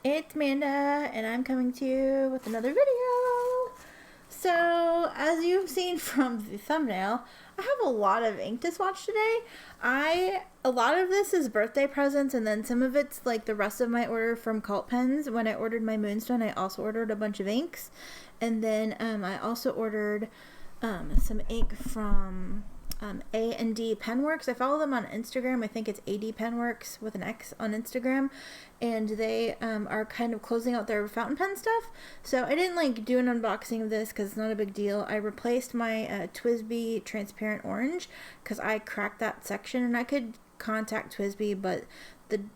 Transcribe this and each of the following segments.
it's Amanda, and I'm coming to you with another video. So, as you've seen from the thumbnail, I have a lot of ink to swatch today. A lot of this is birthday presents, and then some of it's like the rest of my order from Cult Pens. When I ordered my Moonstone, I also ordered a bunch of inks, and then I also ordered some ink from A&D Penworks. I follow them on Instagram. I think it's AD Penworks with an X on Instagram, and they are kind of closing out their fountain pen stuff. So I didn't do an unboxing of this because it's not a big deal. I replaced my TWSBI transparent orange because I cracked that section, and I could contact TWSBI, but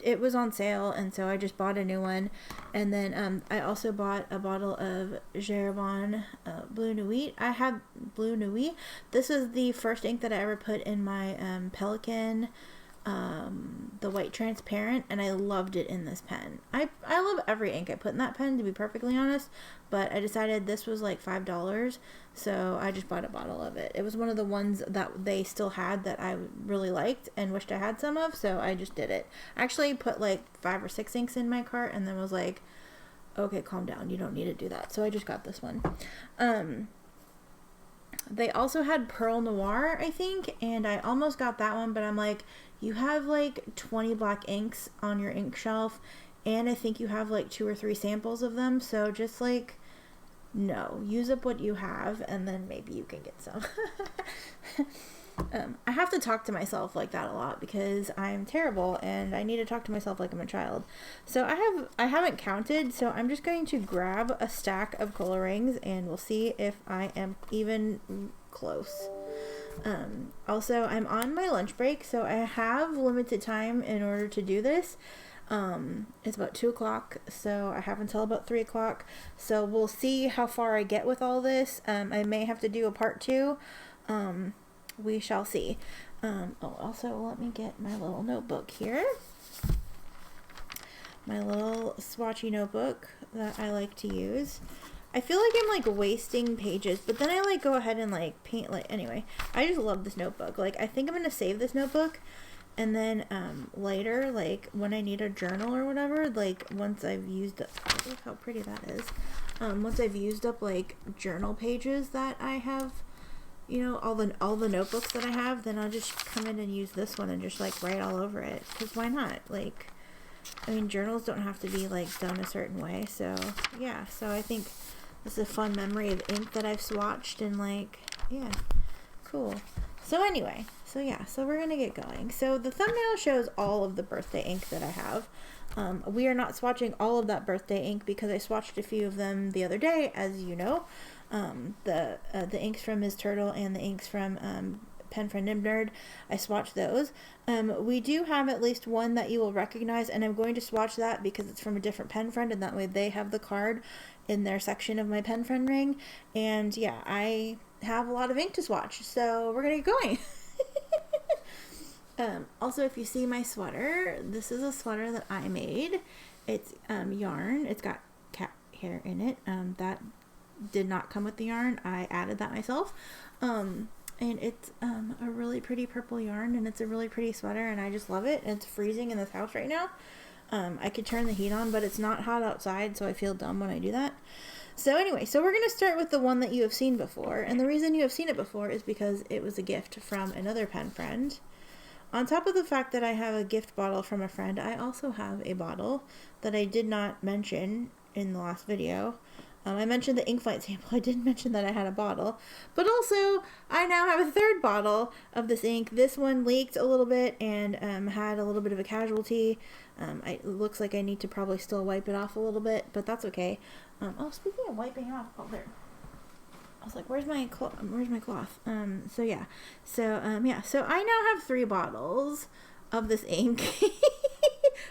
it was on sale, and so I just bought a new one. And then I also bought a bottle of Gerabon Bleu Nuit. I have Bleu Nuit. This is the first ink that I ever put in my Pelican, the white transparent, and I loved it in this pen. I love every ink I put in that pen, to be perfectly honest, but I decided this was like $5, so I just bought a bottle of it. It was one of the ones that they still had that I really liked and wished I had some of, so I just did it. I actually put like 5 or 6 inks in my cart and then was like, okay, calm down, you don't need to do that. So I just got this one. They also had Pearl Noir, I think, and I almost got that one, but I'm like, you have like 20 black inks on your ink shelf, and I think you have like 2 or 3 samples of them, so just like, no, use up what you have, and then maybe you can get some. I have to talk to myself like that a lot because I'm terrible, and I need to talk to myself like I'm a child. So I haven't counted, so I'm just going to grab a stack of Cola Rings, and we'll see if I am even close. Also, I'm on my lunch break, so I have limited time in order to do this. It's about 2 o'clock, so I have until about 3 o'clock, so we'll see how far I get with all this. I may have to do a part 2. We shall see. Also, let me get my little notebook here. My little swatchy notebook that I like to use. I feel like I'm like wasting pages, but then I go ahead and paint anyway. I just love this notebook. I think I'm gonna save this notebook, and then later, when I need a journal or whatever, once I've used up, look how pretty that is. Once I've used up journal pages that I have, all the notebooks that I have, then I'll just come in and use this one and just write all over it, because why not? I mean, journals don't have to be done a certain way, so yeah. So I think this is a fun memory of ink that I've swatched, and yeah, cool. So anyway, so yeah, so we're gonna get going. So the thumbnail shows all of the birthday ink that I have. We are not swatching all of that birthday ink because I swatched a few of them the other day, as you know. The inks from Ms. Turtle and the inks from Pen Friend Nerd, I swatched those. We do have at least one that you will recognize, and I'm going to swatch that because it's from a different pen friend, and that way they have the card in their section of my pen friend ring. And yeah, I have a lot of ink to swatch, so we're gonna get going. Also, if you see my sweater, this is a sweater that I made. It's yarn. It's got cat hair in it. That did not come with the yarn. I added that myself. And it's a really pretty purple yarn, and it's a really pretty sweater, and I just love it. And it's freezing in this house right now. I could turn the heat on, but it's not hot outside, so I feel dumb when I do that. So anyway, so we're going to start with the one that you have seen before, and the reason you have seen it before is because it was a gift from another pen friend. On top of the fact that I have a gift bottle from a friend, I also have a bottle that I did not mention in the last video. I mentioned the ink flight sample. I didn't mention that I had a bottle. But also, I now have a third bottle of this ink. This one leaked a little bit and had a little bit of a casualty. It looks like I need to probably still wipe it off a little bit, but that's okay. Oh, speaking of wiping off, oh, there. I was like, where's my cloth? So yeah. Yeah. So I now have 3 bottles of this ink.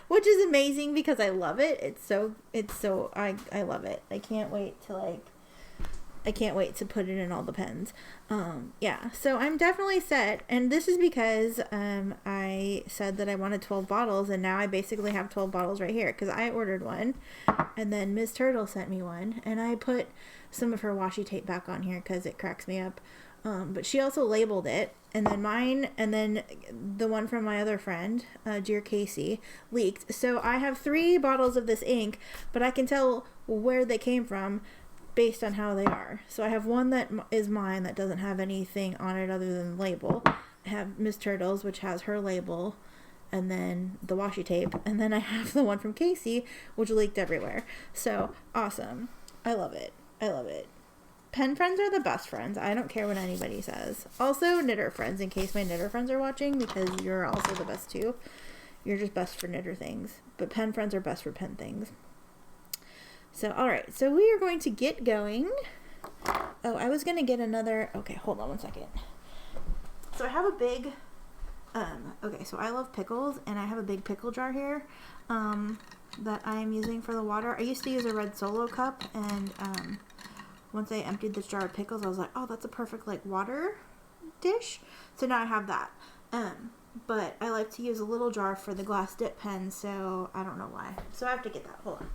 Which is amazing because I love it. I love it. I can't wait to put it in all the pens. Yeah, so I'm definitely set, and this is because I said that I wanted 12 bottles, and now I basically have 12 bottles right here because I ordered one, and then Ms. Turtle sent me one, and I put some of her washi tape back on here because it cracks me up. But she also labeled it, and then mine, and then the one from my other friend, dear Casey, leaked. So I have 3 bottles of this ink, but I can tell where they came from based on how they are. So I have one that is mine that doesn't have anything on it other than the label. I have Miss Turtle's, which has her label, and then the washi tape, and then I have the one from Casey, which leaked everywhere. So awesome. I love it. I love it. Pen friends are the best friends. I don't care what anybody says. Also, knitter friends, in case my knitter friends are watching, because you're also the best too. You're just best for knitter things. But pen friends are best for pen things. So, alright. So, we are going to get going. Oh, I was going to get another... Okay, hold on one second. So, I have a big... okay, so I love pickles, and I have a big pickle jar here that I am using for the water. I used to use a red Solo cup, and... once I emptied this jar of pickles, I was like, oh, that's a perfect, like, water dish. So now I have that. But I like to use a little jar for the glass dip pen, so I don't know why. So I have to get that. Hold on.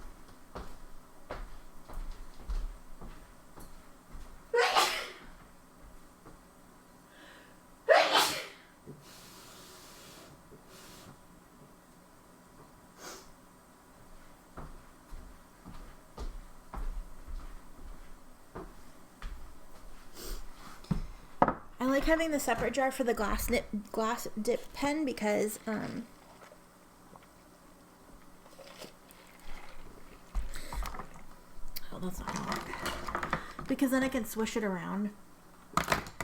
I like having the separate jar for the glass dip pen because oh, that's not gonna work. Because then I can swish it around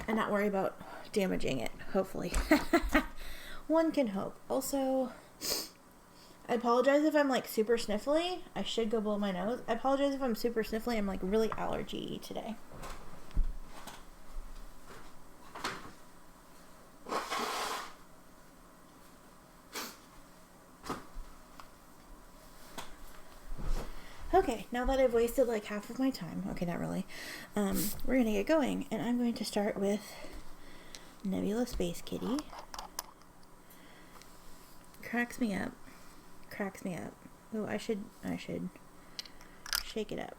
and not worry about damaging it, hopefully. One can hope. Also, I apologize if I'm like super sniffly. I should go blow my nose. I apologize if I'm super sniffly. I'm like really allergy today. Okay, now that I've wasted like half of my time, okay, not really, we're gonna get going, and I'm going to start with Nebula Space Kitty. Cracks me up. Cracks me up. Oh, I should shake it up.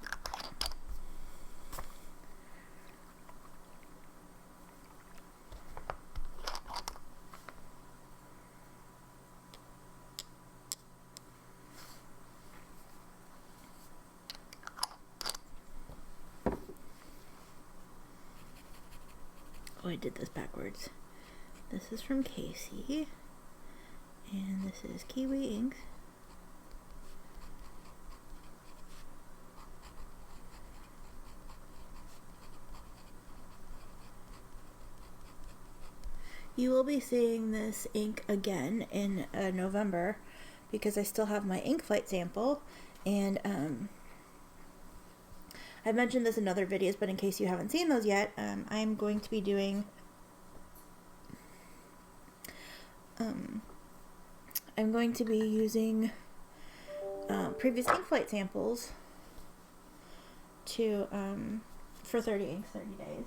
Oh, I did this backwards. This is from Casey, and this is Kiwi Ink. You will be seeing this ink again in November because I still have my ink flight sample, and I've mentioned this in other videos, but in case you haven't seen those yet, I'm going to be doing I'm going to be using previous ink flight samples to for 30 inks, 30 days.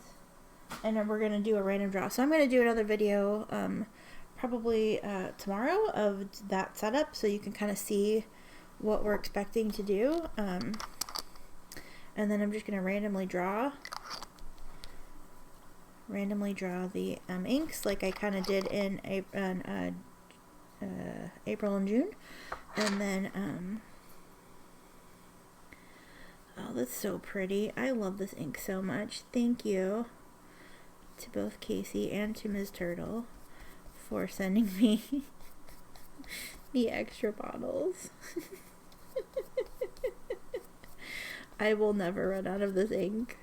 And then we're going to do a random draw. So I'm going to do another video probably tomorrow of that setup so you can kind of see what we're expecting to do. And then I'm just going to randomly draw the inks like I kind of did in April and June. And then, oh, that's so pretty. I love this ink so much. Thank you to both Casey and to Ms. Turtle for sending me the extra bottles. I will never run out of this ink.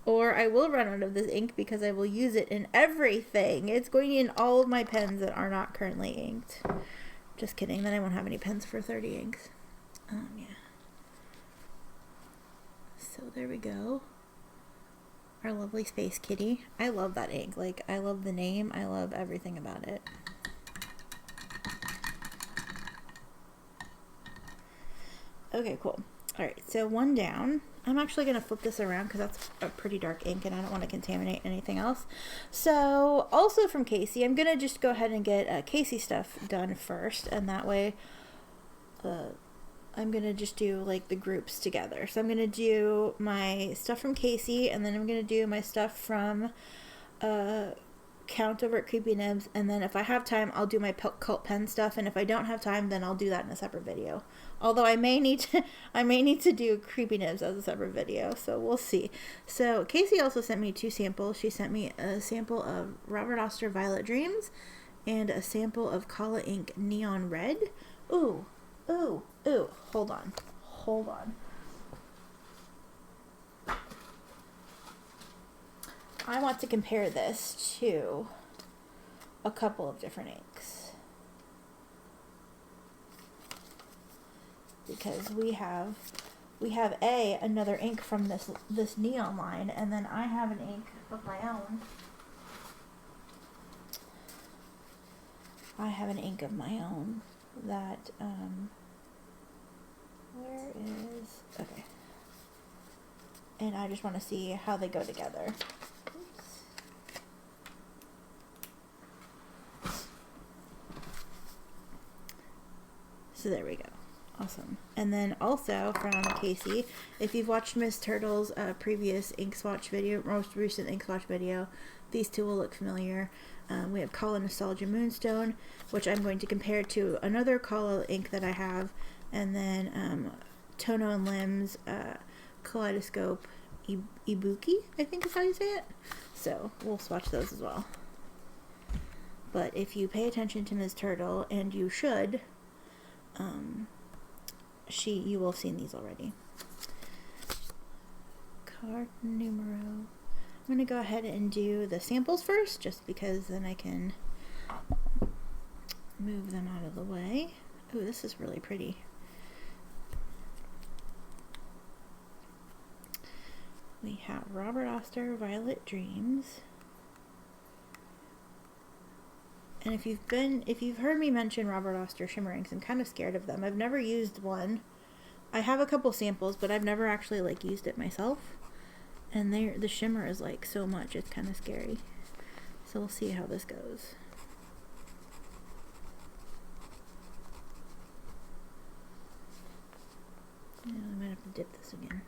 Or I will run out of this ink because I will use it in everything. It's going in all of my pens that are not currently inked. Just kidding. Then I won't have any pens for 30 inks. Yeah. So there we go. Our lovely Space Kitty. I love that ink. Like, I love the name. I love everything about it. Okay, cool. Alright, so one down. I'm actually going to flip this around because that's a pretty dark ink and I don't want to contaminate anything else. So, also from Casey, I'm going to just go ahead and get Casey stuff done first. And that way, I'm going to just do like the groups together. So I'm going to do my stuff from Casey and then I'm going to do my stuff from count over at Creepy Nibs, and then if I have time, I'll do my cult pen stuff, and if I don't have time, then I'll do that in a separate video. Although I may need to do Creepy Nibs as a separate video, so we'll see. So Casey also sent me 2 samples. She sent me a sample of Robert Oster Violet Dreams and a sample of Kala Ink Neon Red. Ooh, ooh, ooh, hold on. I want to compare this to a couple of different inks, because we have another ink from this neon line, and then I have an ink of my own. That where is, okay, and I just want to see how they go together. So there we go. Awesome. And then also from Casey, if you've watched Miss Turtle's previous ink swatch video, most recent ink swatch video, these two will look familiar. We have Kala Nostalgia Moonstone, which I'm going to compare to another Kala ink that I have, and then Tono and Limbs Kaleidoscope Ibuki, I think is how you say it. So we'll swatch those as well. But if you pay attention to Ms. Turtle, and you should, you will have seen these already. Card numero. I'm going to go ahead and do the samples first, just because then I can move them out of the way. Ooh, this is really pretty. We have Robert Oster Violet Dreams. And if you've heard me mention Robert Oster shimmer inks, I'm kind of scared of them. I've never used one. I have a couple samples, but I've never actually like used it myself. And the shimmer is like so much, it's kind of scary. So we'll see how this goes. Yeah, I might have to dip this again.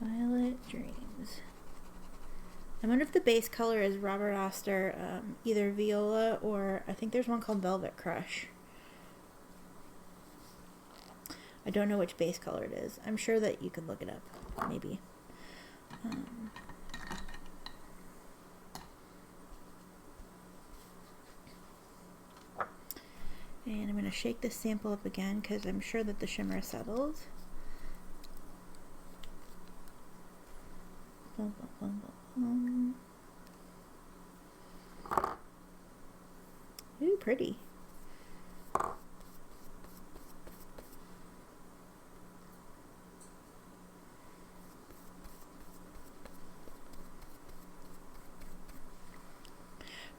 Violet Dreams. I wonder if the base color is Robert Oster, either Viola, or I think there's one called Velvet Crush. I don't know which base color it is. I'm sure that you could look it up, maybe. And I'm going to shake this sample up again, because I'm sure that the shimmer settles. Ooh, pretty.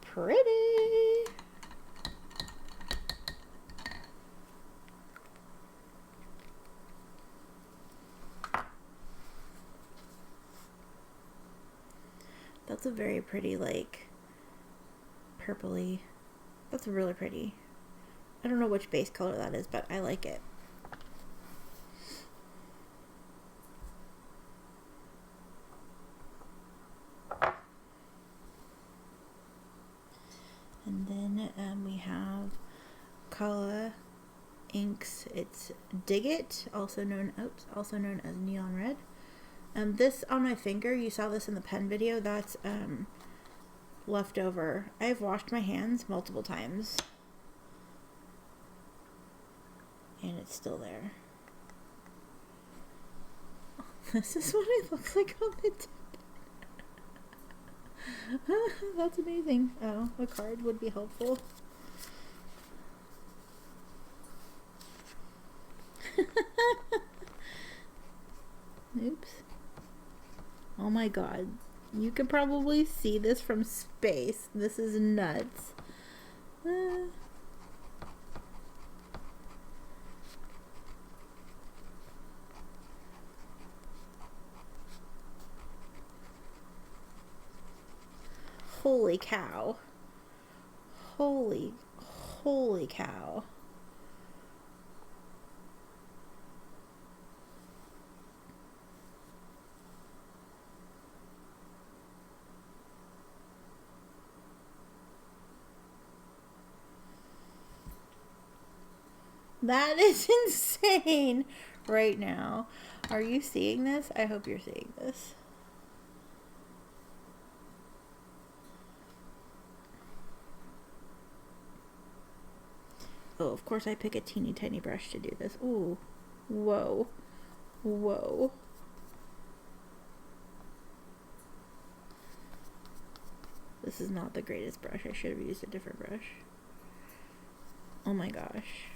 Pretty. That's a very pretty, like, purpley. That's really pretty. I don't know which base color that is, but I like it. And then we have Kala Inks. It's Dig It, also known as Neon Red. This on my finger, you saw this in the pen video, that's left over. I've washed my hands multiple times, and it's still there. This is what it looks like on the tip. That's amazing. Oh, a card would be helpful. Oops. Oh my god. You could probably see this from space. This is nuts. Holy cow. Holy cow. That is insane right now. Are you seeing this? I hope you're seeing this. Oh, of course I pick a teeny tiny brush to do this. Ooh. Whoa. Whoa. This is not the greatest brush. I should have used a different brush. Oh my gosh.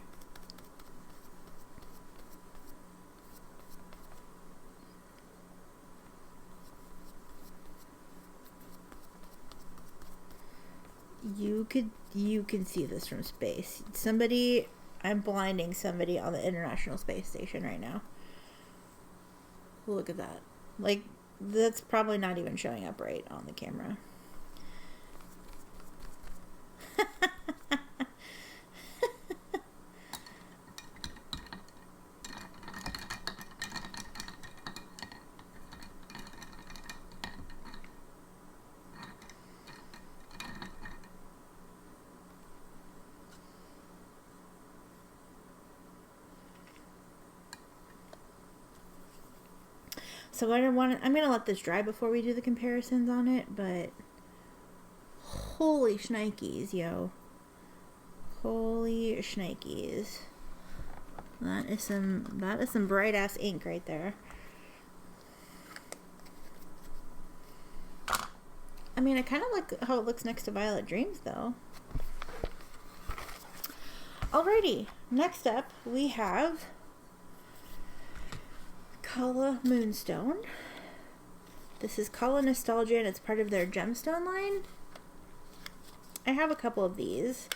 You can see this from space. I'm blinding somebody on the International Space Station right now. Look at that. Like, that's probably not even showing up right on the camera. So I'm gonna let this dry before we do the comparisons on it, but holy shnikes, yo. Holy shnikes. That is some bright ass ink right there. I mean, I kind of like how it looks next to Violet Dreams though. Alrighty, next up we have Kala Moonstone. This is Kala Nostalgia and it's part of their Gemstone line. I have a couple of these.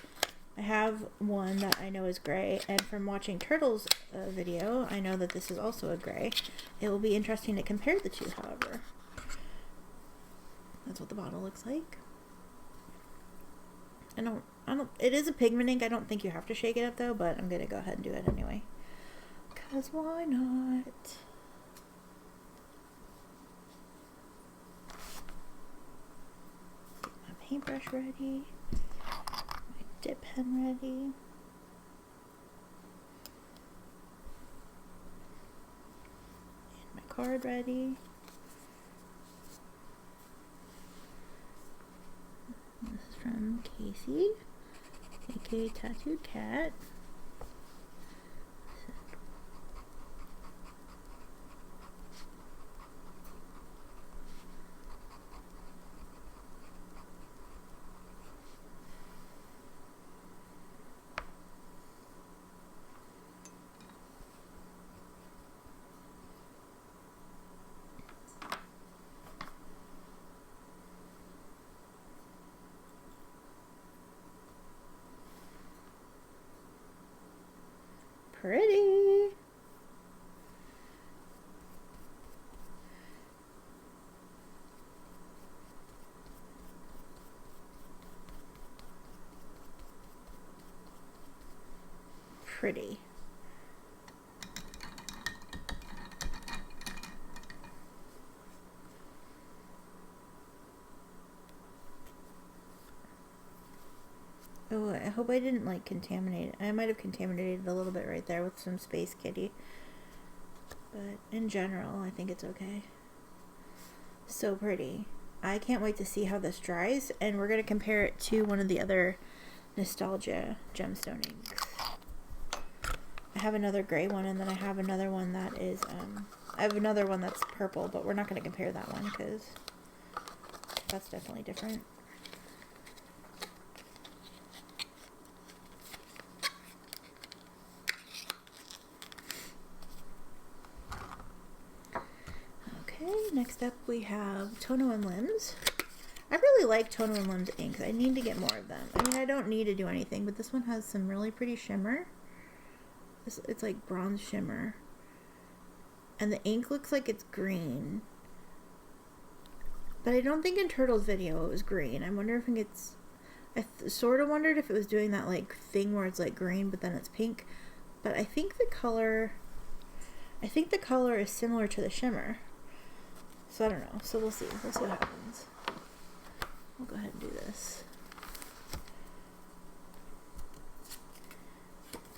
I have one that I know is gray, and from watching Turtle's video, I know that this is also a gray. It will be interesting to compare the two, however. That's what the bottle looks like. It is a pigment ink. I don't think you have to shake it up though, but I'm gonna go ahead and do it anyway. 'Cause why not? Get my paintbrush ready. My dip pen ready. And my card ready. This is from Casey, aka Tattooed Cat. Pretty. Pretty. Oh, I hope I didn't like contaminate it. I might have contaminated it a little bit right there with some Space Kitty. But in general, I think it's okay. So pretty. I can't wait to see how this dries, and we're going to compare it to one of the other Nostalgia Gemstone inks. I have another gray one, and then I have another one that is, I have another one that's purple, but we're not going to compare that one because that's definitely different. Next up we have Tono and Limbs. I really like Tono and Limbs inks. I need to get more of them. I mean, I don't need to do anything, but this one has some really pretty shimmer. It's like bronze shimmer. And the ink looks like it's green. But I don't think in Turtle's video it was green. I wonder if it's... I sort of wondered if it was doing that like thing where it's like green but then it's pink. But I think the color is similar to the shimmer. So I don't know. So we'll see. We'll see what happens. We'll go ahead and do this.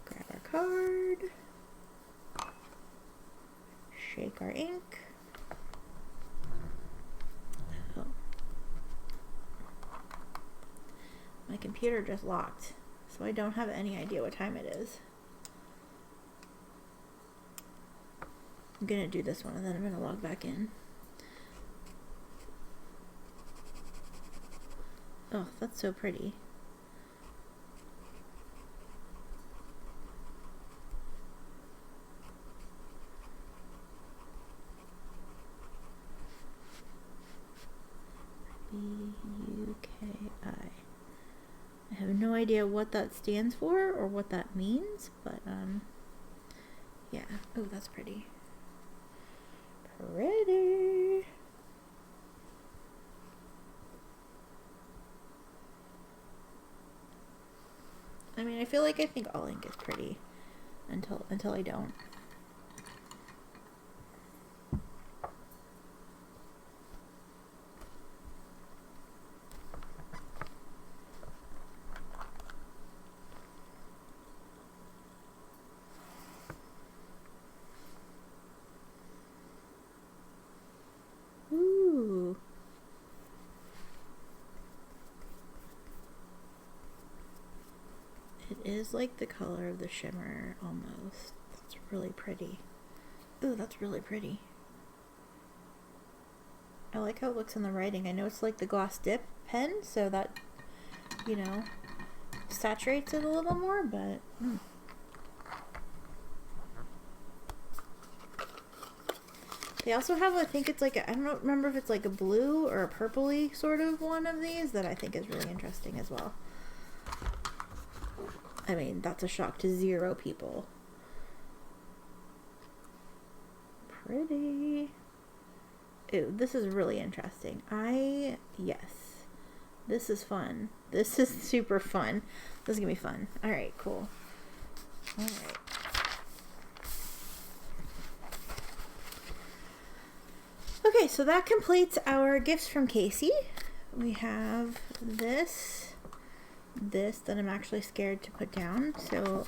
Grab our card. take our ink. Oh. My computer just locked, so I don't have any idea what time it is. I'm gonna do this one and then I'm gonna log back in. Oh, that's so pretty. B-U-K-I. I have no idea what that stands for or what that means, but yeah. Oh, that's pretty. Pretty. I mean, I feel like I think all ink is pretty until I don't. Ooh. It is like the color of the shimmer almost. That's really pretty. Ooh, that's really pretty. I like how it looks in the writing. I know it's like the gloss dip pen, so that, you know, saturates it a little more, but They also have, I think it's like I don't remember if it's like a blue or a purpley sort of one of these that I think is really interesting as well. I mean, that's a shock to 0 people. Pretty. Ooh, this is really interesting. Yes. This is fun. This is super fun. This is gonna be fun. Alright, cool. Alright. Okay, so that completes our gifts from Casey. We have this that I'm actually scared to put down. So,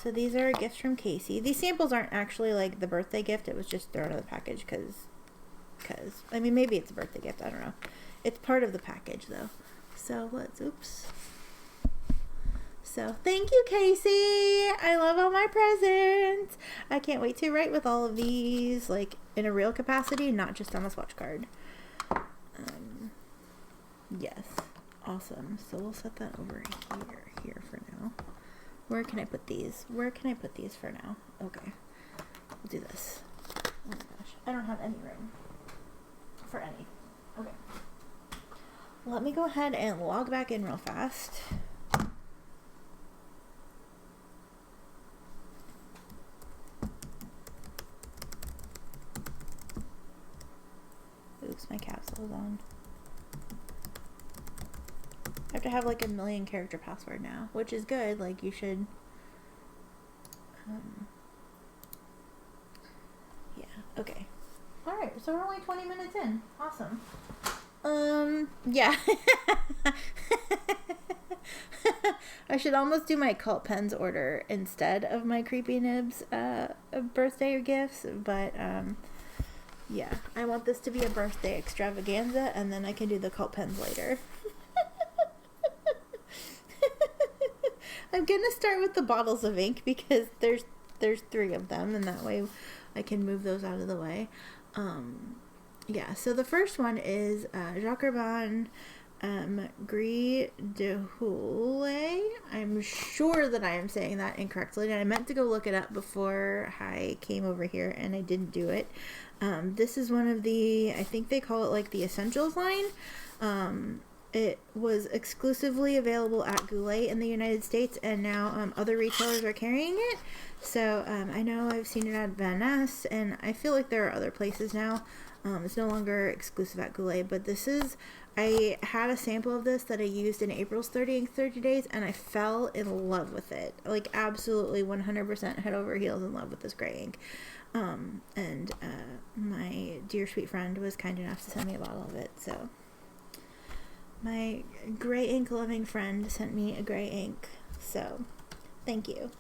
so these are gifts from Casey. These samples aren't actually like the birthday gift. It was just thrown in the package because, I mean, maybe it's a birthday gift. I don't know. It's part of the package though. So oops. So thank you, Casey. I love all my presents. I can't wait to write with all of these, like in a real capacity, not just on a swatch card. Yes, awesome. So we'll set that over here for now. Where can I put these? Where can I put these for now? Okay, we'll do this. Oh my gosh, I don't have any room for any. Okay, let me go ahead and log back in real fast. Oops, my capsule is on. I have to have like a 1,000,000 character password now, which is good. Like you should. Yeah. Okay. All right. So we're only 20 minutes in. Awesome. Yeah. I should almost do my cult pens order instead of my creepy nibs birthday gifts, but yeah, I want this to be a birthday extravaganza, and then I can do the cult pens later. I'm gonna start with the bottles of ink because there's 3 of them, and that way I can move those out of the way. Yeah, so the first one is Jacques Urban Gris de Houle. I'm sure that I am saying that incorrectly, and I meant to go look it up before I came over here, and I didn't do it. This is one of the, I think they call it like the Essentials line. It was exclusively available at Goulet in the United States, and now other retailers are carrying it. So I know I've seen it at Van Ness, and I feel like there are other places now. It's no longer exclusive at Goulet, but this is, I had a sample of this that I used in April's 30 days, and I fell in love with it. Like, absolutely 100% head over heels in love with this gray ink. And my dear sweet friend was kind enough to send me a bottle of it, so my gray ink loving friend sent me a gray ink, so thank you.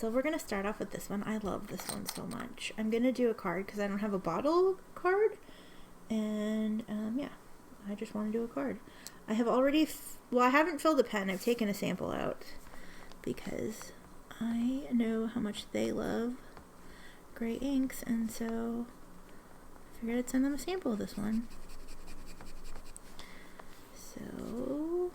so we're going to start off with this one. I love this one so much. I'm going to do a card because I don't have a bottle card. And, yeah, I just want to do a card. I have already, well, I haven't filled a pen. I've taken a sample out because I know how much they love gray inks. And so I figured I'd send them a sample of this one. So...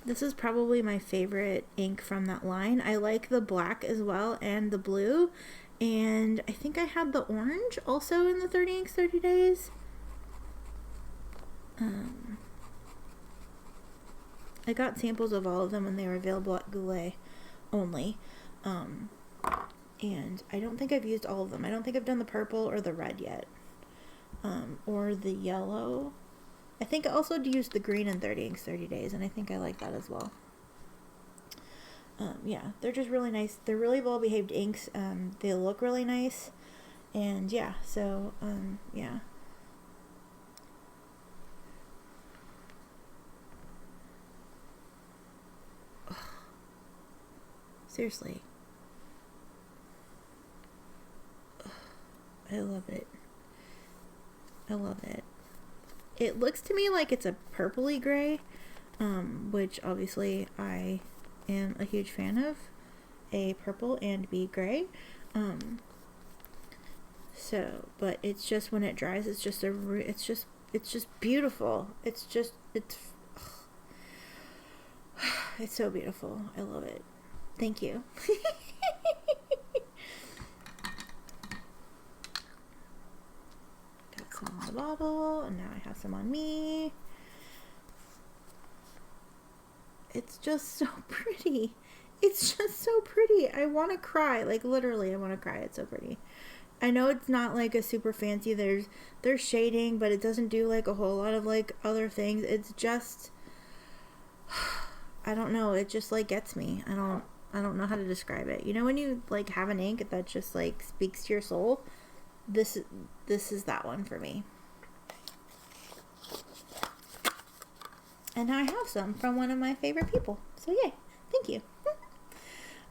this is probably my favorite ink from that line. I like the black as well and the blue. And I think I had the orange also in the 30 Inks 30 Days. I got samples of all of them when they were available at Goulet only. And I don't think I've used all of them. I don't think I've done the purple or the red yet. Or the yellow. I think I also used the green in 30 Inks 30 Days, and I think I like that as well. Yeah, they're just really nice. They're really well-behaved inks. They look really nice. And yeah, so, yeah. Ugh. Seriously. Ugh. I love it. I love it. It looks to me like it's a purpley gray, which obviously I am a huge fan of, A, purple, and B, gray. So, but it's just when it dries, it's just it's just beautiful. It's so beautiful. I love it. Thank you. Some on the bottle, and now I have some on me. It's just so pretty. It's just so pretty. I want to cry. Like, literally, I want to cry. It's so pretty. I know it's not like a super fancy. There's shading, but it doesn't do like a whole lot of like other things. It's just, I don't know. It just like gets me. I don't know how to describe it. You know when you like have an ink that just like speaks to your soul? This is that one for me. And now I have some from one of my favorite people. So yay. Thank you.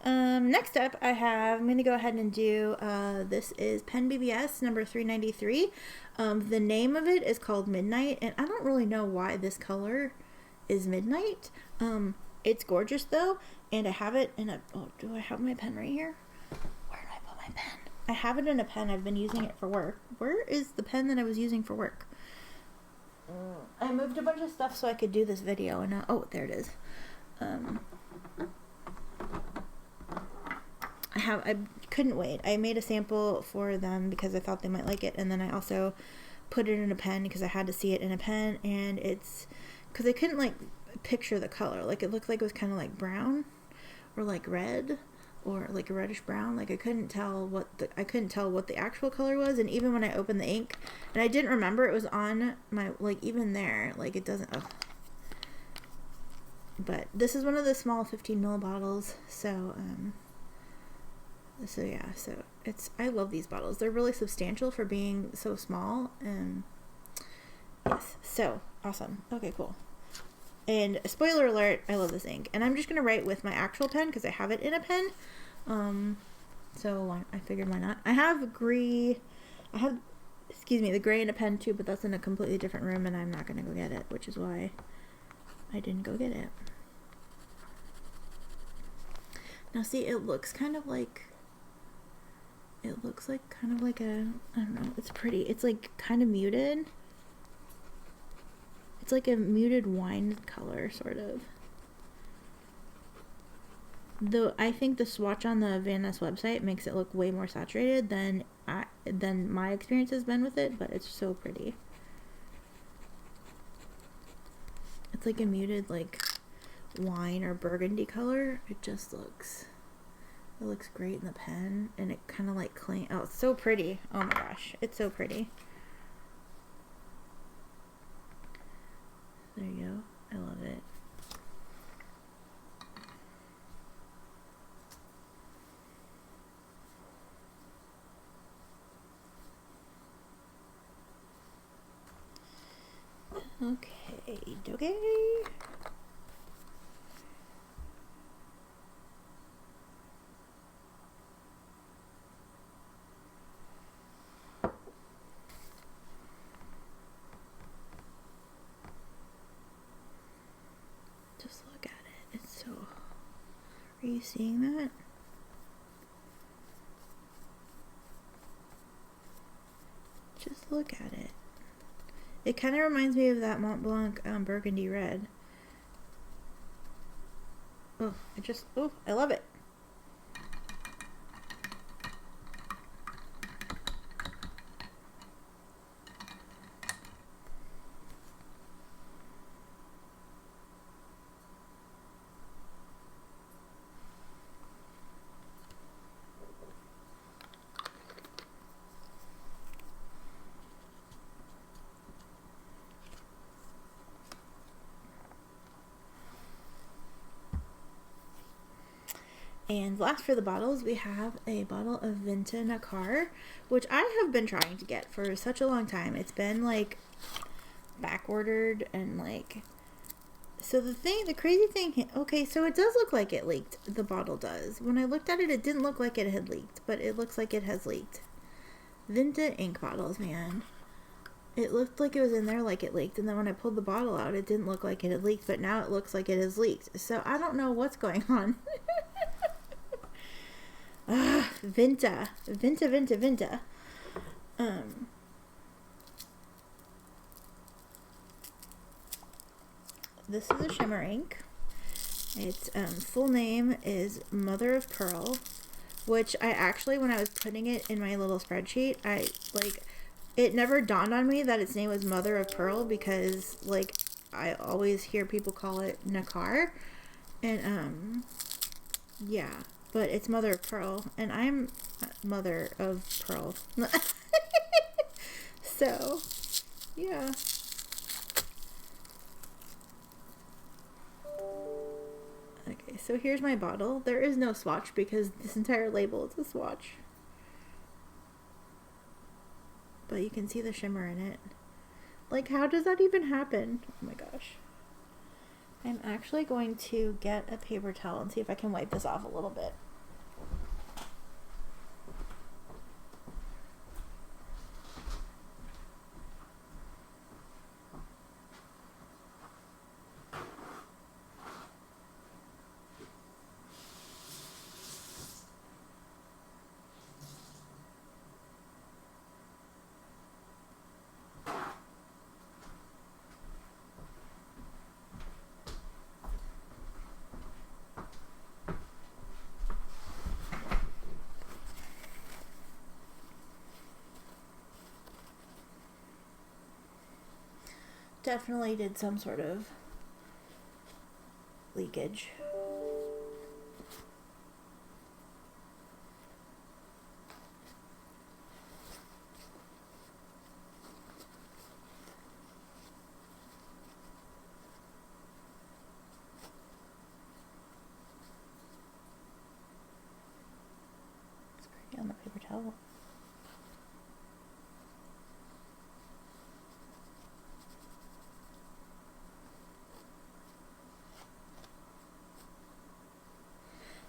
Next up I'm going to go ahead and do, this is Pen BBS number 393. The name of it is called Midnight, and I don't really know why this color is Midnight. It's gorgeous though, and I have it in a, oh, do I have my pen right here? Where did I put my pen? I have it in a pen. I've been using it for work. Where is the pen that I was using for work? I moved a bunch of stuff so I could do this video, and oh, there it is. I couldn't wait. I made a sample for them because I thought they might like it, and then I also put it in a pen because I had to see it in a pen, and it's because I couldn't like picture the color. Like it looked like it was kind of like brown or like red or like a reddish brown. Like I couldn't tell what the actual color was, and even when I opened the ink, and I didn't remember it was on my, like, even there, like it doesn't, ugh. But this is one of the small 15 ml bottles, so yeah, so I love these bottles. They're really substantial for being so small, and yes, so awesome. Okay, cool. And spoiler alert, I love this ink. And I'm just going to write with my actual pen because I have it in a pen. So I figured why not. I have the gray in a pen too, but that's in a completely different room and I'm not going to go get it, which is why I didn't go get it. Now see, it looks kind of like a, I don't know, it's pretty. It's like kind of muted. It's like a muted wine color, sort of. Though I think the swatch on the Van Ness website makes it look way more saturated than my experience has been with it, but it's so pretty. It's like a muted like wine or burgundy color. It looks great in the pen, and it kind of like clean. Oh, it's so pretty. Oh my gosh, it's so pretty. There you go. I love it. Okay, okay. Just look at it. It's so... Are you seeing that? Just look at it. It kind of reminds me of that Mont Blanc burgundy red. Oh, I love it. And last for the bottles, we have a bottle of Vinta Nakar, which I have been trying to get for such a long time. It's been like back ordered and like, so the crazy thing, okay, so it does look like it leaked. The bottle does. When I looked at it, it didn't look like it had leaked, but it looks like it has leaked. Vinta ink bottles, man. It looked like it was in there like it leaked, and then when I pulled the bottle out, it didn't look like it had leaked, but now it looks like it has leaked. So I don't know what's going on. Vinta. This is a shimmer ink. Its full name is Mother of Pearl, which I actually, when I was putting it in my little spreadsheet, it never dawned on me that its name was Mother of Pearl, because like I always hear people call it Nakar, and yeah. But it's Mother of Pearl, and I'm Mother of Pearl. So, yeah. Okay, so here's my bottle. There is no swatch because this entire label is a swatch. But you can see the shimmer in it. Like, how does that even happen? Oh my gosh. I'm actually going to get a paper towel and see if I can wipe this off a little bit. Definitely did some sort of leakage. It's pretty on the paper towel.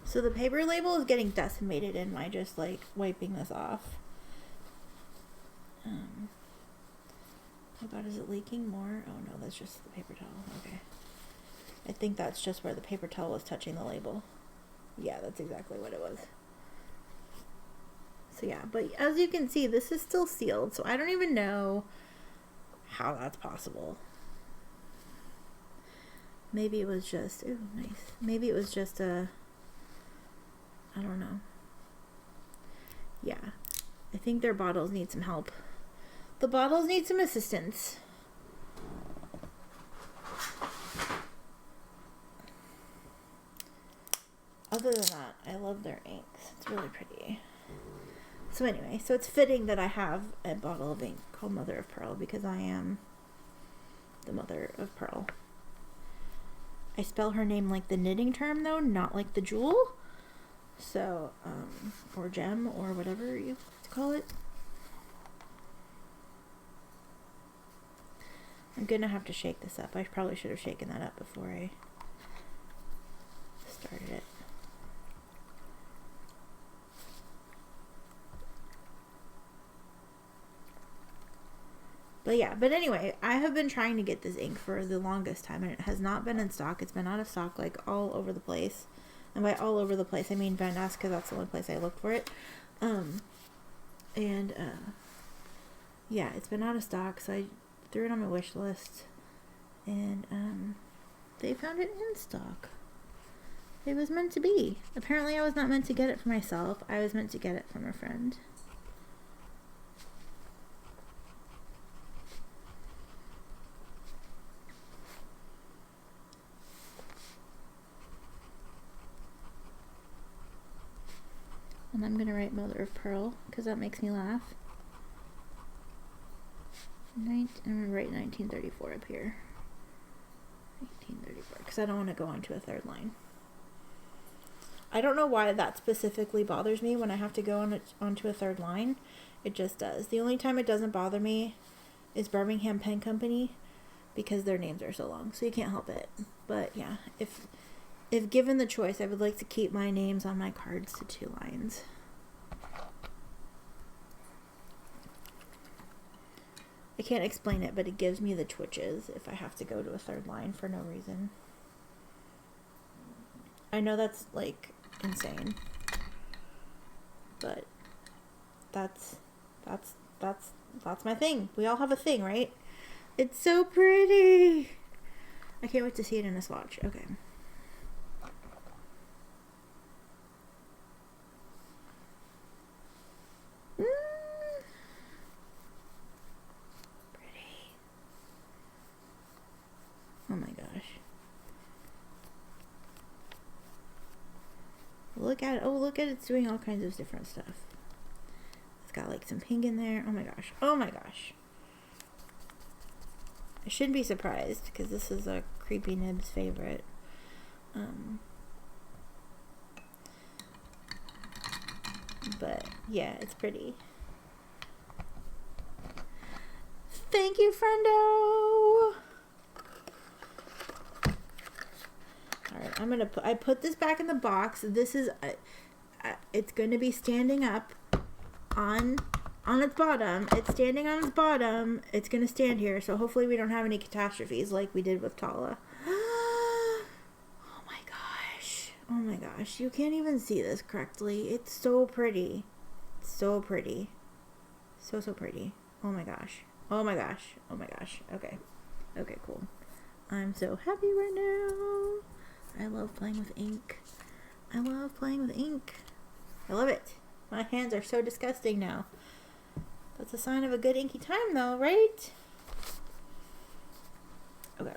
So the paper label is getting decimated in my just like wiping this off. Oh god, is it leaking more? Oh no, that's just the paper towel. Okay. I think that's just where the paper towel was touching the label. Yeah, that's exactly what it was. So yeah, but as you can see, this is still sealed, so I don't even know how that's possible. Maybe it was just, ooh, nice. Maybe it was just a, I don't know. Yeah, I think their bottles need some help. The bottles need some assistance. Other than that, I love their inks. It's really pretty. So anyway, so it's fitting that I have a bottle of ink called Mother of Pearl because I am the Mother of Pearl. I spell her name like the knitting term though, not like the jewel. So, or gem, or whatever you call it. I'm gonna have to shake this up. I probably should have shaken that up before I started it. But yeah, but anyway, I have been trying to get this ink for the longest time, and it has not been in stock. It's been out of stock, like, all over the place. And by all over the place, I mean Van Ness, because that's the only place I looked for it. Yeah, it's been out of stock, so I threw it on my wish list. And, they found it in stock. It was meant to be. Apparently, I was not meant to get it for myself. I was meant to get it from a friend. And I'm going to write Mother of Pearl, because that makes me laugh. I'm going to write 1934 up here. 1934, because I don't want to go onto a third line. I don't know why that specifically bothers me when I have to go onto a third line. It just does. The only time it doesn't bother me is Birmingham Pen Company, because their names are so long, so you can't help it. But yeah, if given the choice, I would like to keep my names on my cards to 2 lines. I can't explain it, but it gives me the twitches if I have to go to a third line for no reason. I know that's, like, insane. But that's my thing. We all have a thing, right? It's so pretty. I can't wait to see it in a swatch. Okay. Oh my gosh. Look at it. Oh, look at it. It's doing all kinds of different stuff. It's got like some pink in there. Oh my gosh. Oh my gosh. I shouldn't be surprised because this is a Creepy Nibs favorite. But yeah, it's pretty. Thank you, friendo. Alright, I put this back in the box. This is, it's going to be standing up on its bottom. It's standing on its bottom. It's going to stand here, so hopefully we don't have any catastrophes like we did with Tala. Oh my gosh. Oh my gosh. You can't even see this correctly. It's so pretty. So pretty. So pretty. Oh my gosh. Oh my gosh. Oh my gosh. Okay. Okay, cool. I'm so happy right now. I love playing with ink. I love playing with ink. I love it. My hands are so disgusting now. That's a sign of a good inky time though, right? Okay.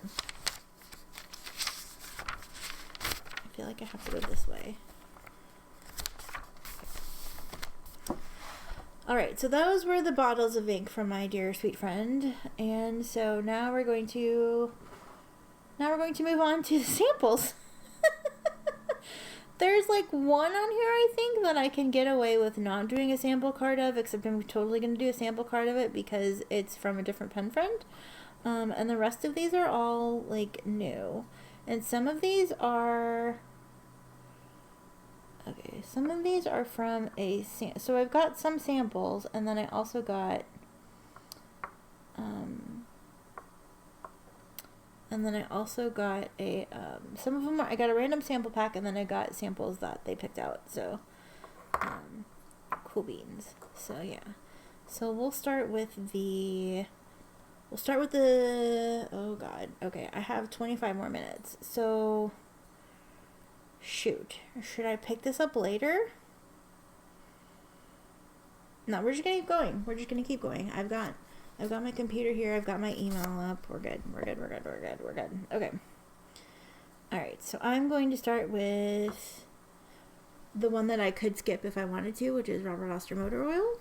I feel like I have to go this way. Alright, so those were the bottles of ink from my dear sweet friend. And so now we're going to move on to the samples. There's like one on here, I think, that I can get away with not doing a sample card of, except I'm totally going to do a sample card of it because it's from a different pen friend. And the rest of these are all like new. And some of these are... Okay, some of these are from a... So I've got some samples, and then I also got... And then I also got a, some of them, I got a random sample pack, and then I got samples that they picked out, so, cool beans. So, yeah. So, we'll start with the, oh god, okay, I have 25 more minutes, so, shoot, should I pick this up later? No, we're just gonna keep going, I've got my computer here. I've got my email up. We're good. Okay. Alright, so I'm going to start with the one that I could skip if I wanted to, which is Robert Oster Motor Oil.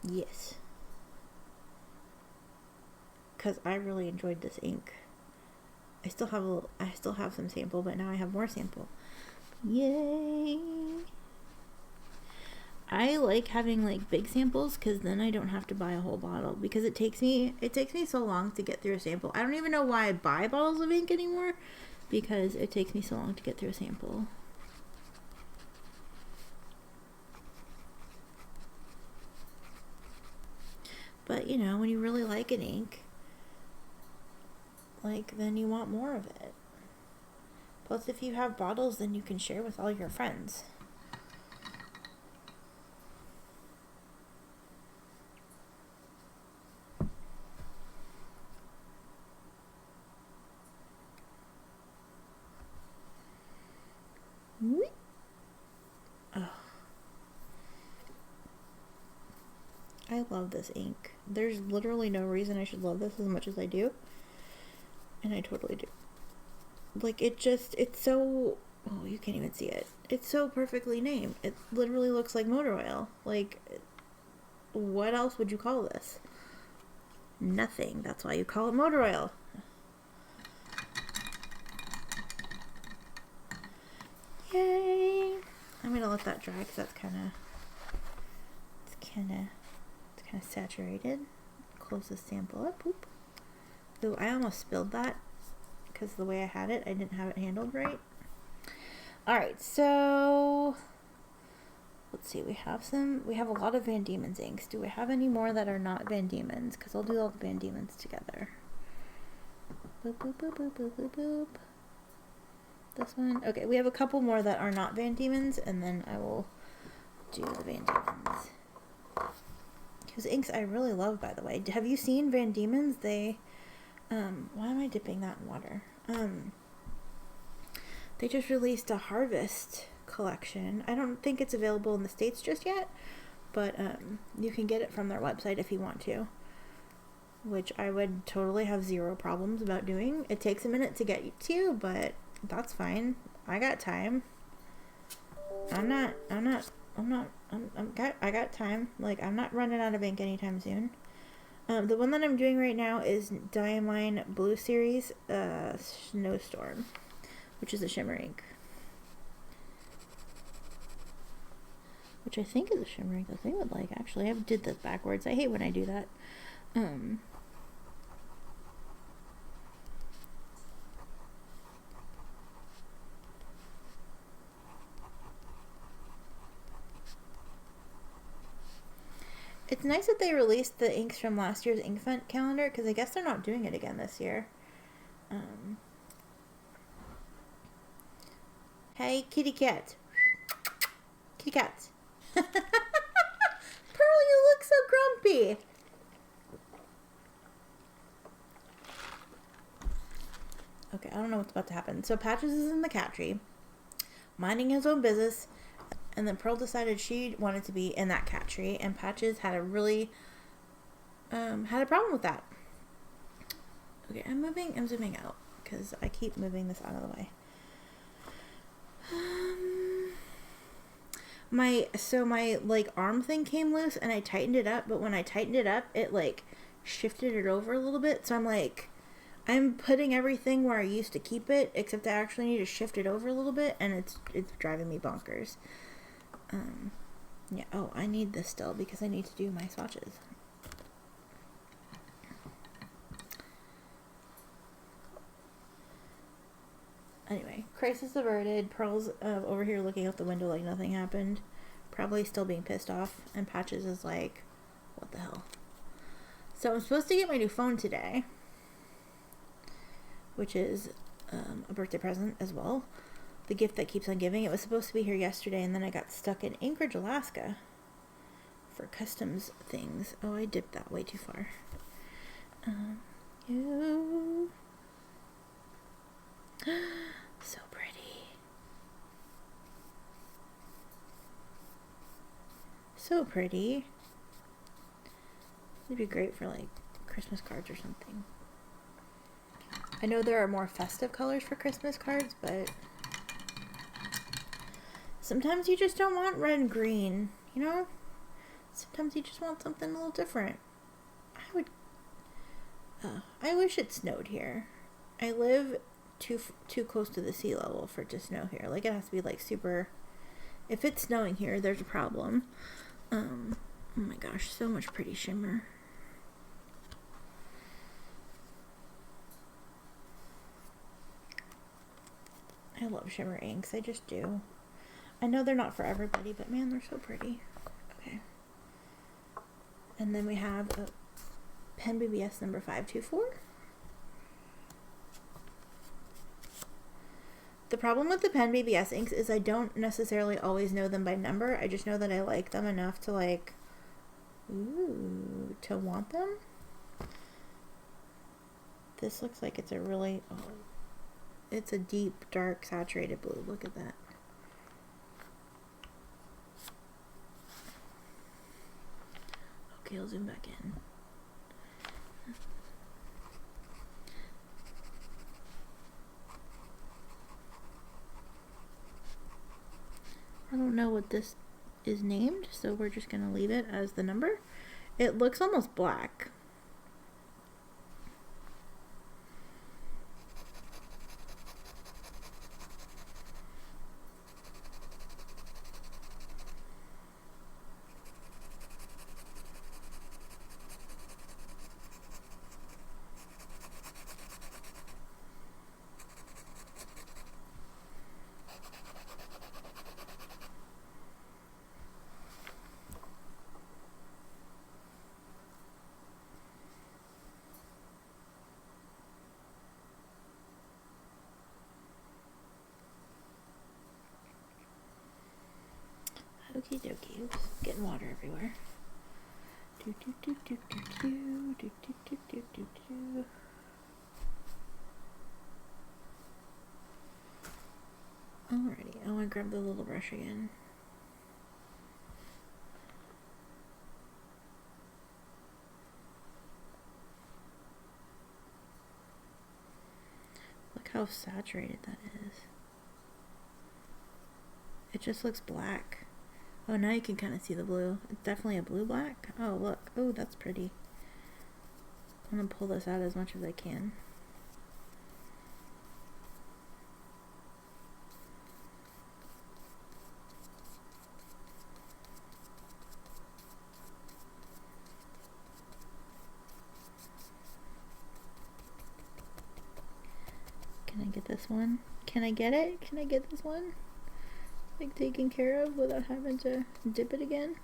Yes. Because I really enjoyed this ink. I still have some sample, but now I have more sample. Yay! I like having like big samples because then I don't have to buy a whole bottle, because it takes me so long to get through a sample. I don't even know why I buy bottles of ink anymore, because it takes me so long to get through a sample. But you know, when you really like an ink, like, then you want more of it. Plus, if you have bottles, then you can share with all your friends. Oh. I love this ink. There's literally no reason I should love this as much as I do. And I totally do. Like, it's so... Oh, you can't even see it. It's so perfectly named. It literally looks like motor oil. Like, what else would you call this? Nothing. That's why you call it motor oil. Yay! I'm gonna let that dry because that's kind of saturated. Close the sample up. Oop. Ooh, I almost spilled that because the way I had it, I didn't have it handled right. All right, so let's see. We have a lot of Van Diemen's inks. Do we have any more that are not Van Diemen's? Because I'll do all the Van Diemen's together. Boop, boop, boop, boop, boop, boop, boop. This one. Okay, we have a couple more that are not Van Diemen's, and then I will do the Van Diemen's. Whose inks I really love, by the way. Have you seen Van Diemen's? They, why am I dipping that in water? They just released a Harvest collection. I don't think it's available in the States just yet, but you can get it from their website if you want to, which I would totally have zero problems about doing. It takes a minute to get to, but that's fine. I got time. I got time. Like, I'm not running out of ink anytime soon. The one that I'm doing right now is Dieman Blue Series Snowstorm, which is a shimmer ink. Which I think is a shimmer ink that they would like, actually. I did this backwards. I hate when I do that. It's nice that they released the inks from last year's Inkfest calendar, because I guess they're not doing it again this year. Hey, kitty cat. Kitty cat. Pearl, you look so grumpy. Okay, I don't know what's about to happen. So Patches is in the cat tree, minding his own business. And then Pearl decided she wanted to be in that cat tree, and Patches had a really, had a problem with that. Okay, I'm zooming out, because I keep moving this out of the way. My like, arm thing came loose, and I tightened it up, but when I tightened it up, it, like, shifted it over a little bit, so I'm putting everything where I used to keep it, except I actually need to shift it over a little bit, and it's driving me bonkers. Yeah, oh, I need this still because I need to do my swatches. Anyway, crisis averted. Pearl's over here looking out the window like nothing happened, probably still being pissed off, and Patches is like, what the hell? So I'm supposed to get my new phone today, which is a birthday present as well. The gift that keeps on giving. It was supposed to be here yesterday, and then I got stuck in Anchorage, Alaska for customs things. Oh, I dipped that way too far. So pretty. So pretty. It'd be great for, like, Christmas cards or something. I know there are more festive colors for Christmas cards, but sometimes you just don't want red and green, you know? Sometimes you just want something a little different. I wish it snowed here. I live too close to the sea level for it to snow here. Like, it has to be, like, super If it's snowing here, there's a problem. Oh my gosh, so much pretty shimmer. I love shimmer inks, I just do. I know they're not for everybody, but man, they're so pretty. Okay. And then we have a Pen BBS number 524. The problem with the Pen BBS inks is I don't necessarily always know them by number. I just know that I like them enough to like, ooh, to want them. This looks like it's a really, it's a deep, dark, saturated blue. Look at that. Okay, I'll zoom back in. I don't know what this is named, so we're just going to leave it as the number. It looks almost black. Okie dokie. Oops, getting water everywhere. Alrighty, I want to grab the little brush again. Look how saturated that is. It just looks black. Oh, now you can kind of see the blue. It's definitely a blue black. Oh, look. Oh, that's pretty. I'm going to pull this out as much as I can. Can I get this one? Can I get it? Can I get this one? Like taken care of without having to dip it again?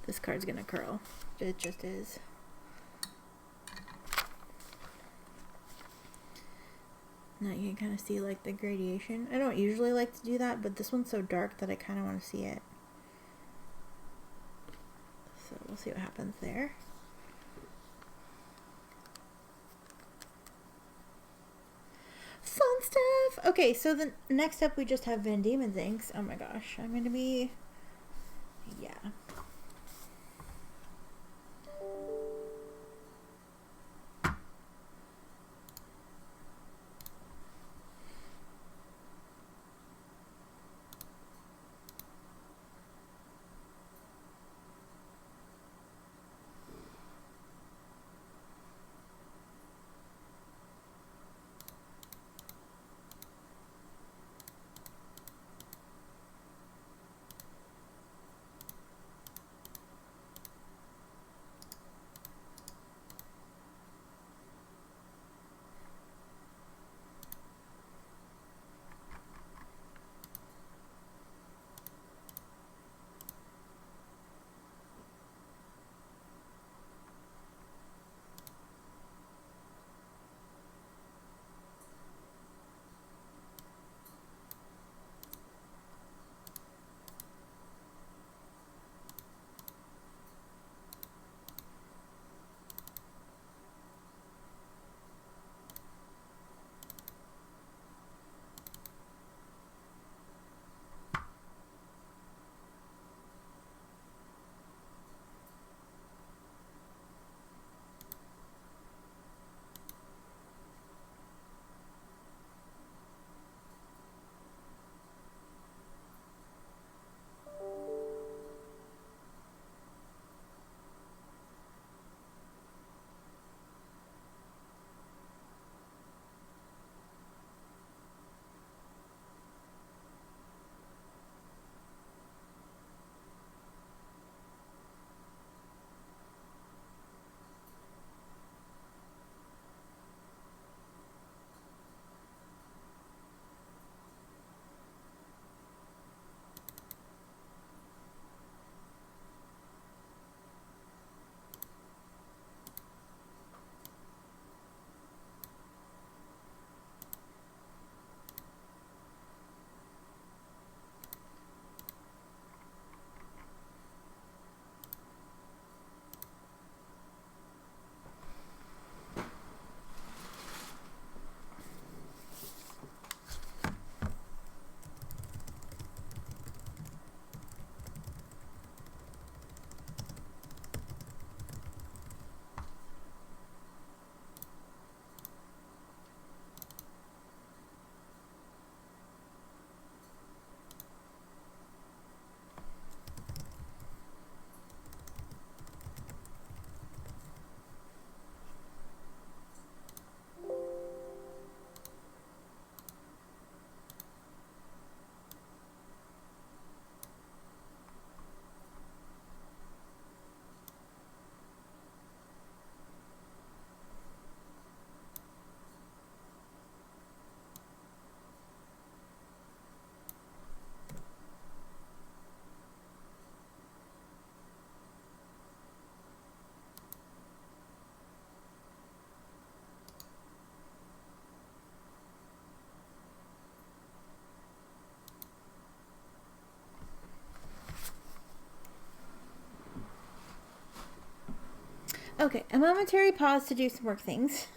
This card's gonna curl. It just is. Now you can kind of see like the gradation. I don't usually like to do that, but this one's so dark that I kind of want to see it. So we'll see what happens there. Fun stuff! Okay, so the next up we just have Van Dieman's inks. Oh my gosh, I'm gonna be... yeah. Okay, a momentary pause to do some work things.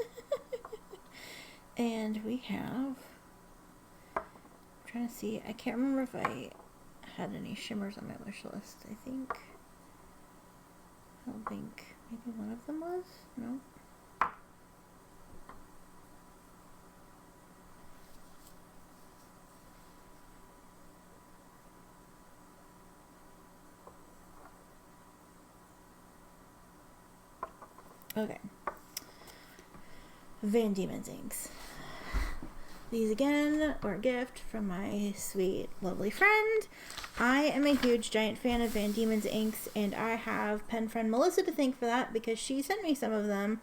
And we have... I'm trying to see. I can't remember if I had any shimmers on my wish list. I don't think. Maybe one of them was? No. Okay. Van Dieman's inks. These again were a gift from my sweet, lovely friend. I am a huge, giant fan of Van Dieman's inks, and I have pen friend Melissa to thank for that because she sent me some of them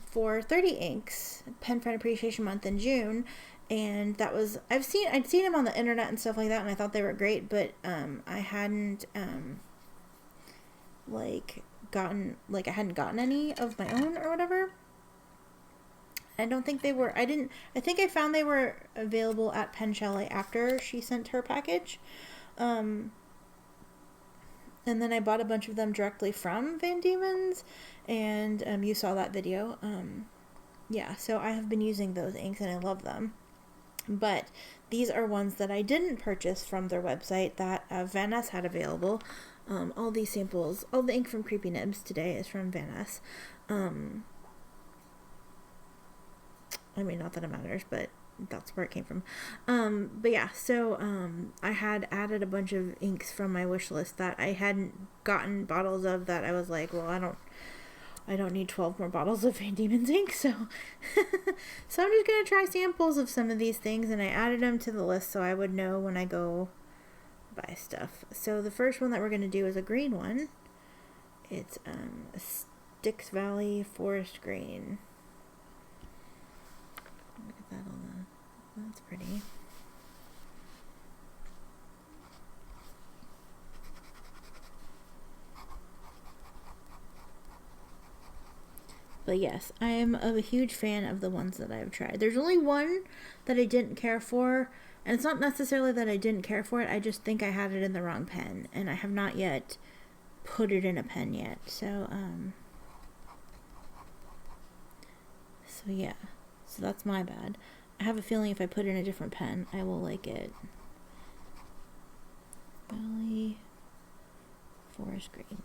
for 30 inks, Pen Friend Appreciation Month in June. And that was, I'd seen them on the internet and stuff like that, and I thought they were great, but I hadn't I hadn't gotten any of my own or whatever. I don't think they were, I think I found they were available at Pen Chalet after she sent her package. And then I bought a bunch of them directly from Van Dieman's, and you saw that video. Yeah, so I have been using those inks and I love them. But these are ones that I didn't purchase from their website that Van Ness had available. All these samples, all the ink from Creepy Nibs today is from Van Ness. I mean, not that it matters, but that's where it came from. But yeah, so I had added a bunch of inks from my wish list that I hadn't gotten bottles of, that I was like, well, I don't need 12 more bottles of Van Dieman's ink, so so I'm just gonna try samples of some of these things, and I added them to the list so I would know when I go buy stuff. So the first one that we're gonna do is a green one. It's a Styx Valley Forest Green. Look at that on the, that's pretty. But yes, I am a huge fan of the ones that I've tried. There's only one that I didn't care for, and it's not necessarily that I didn't care for it, I just think I had it in the wrong pen, and I have not yet put it in a pen yet. So, so yeah. So that's my bad. I have a feeling if I put it in a different pen, I will like it. Valley Forest Green.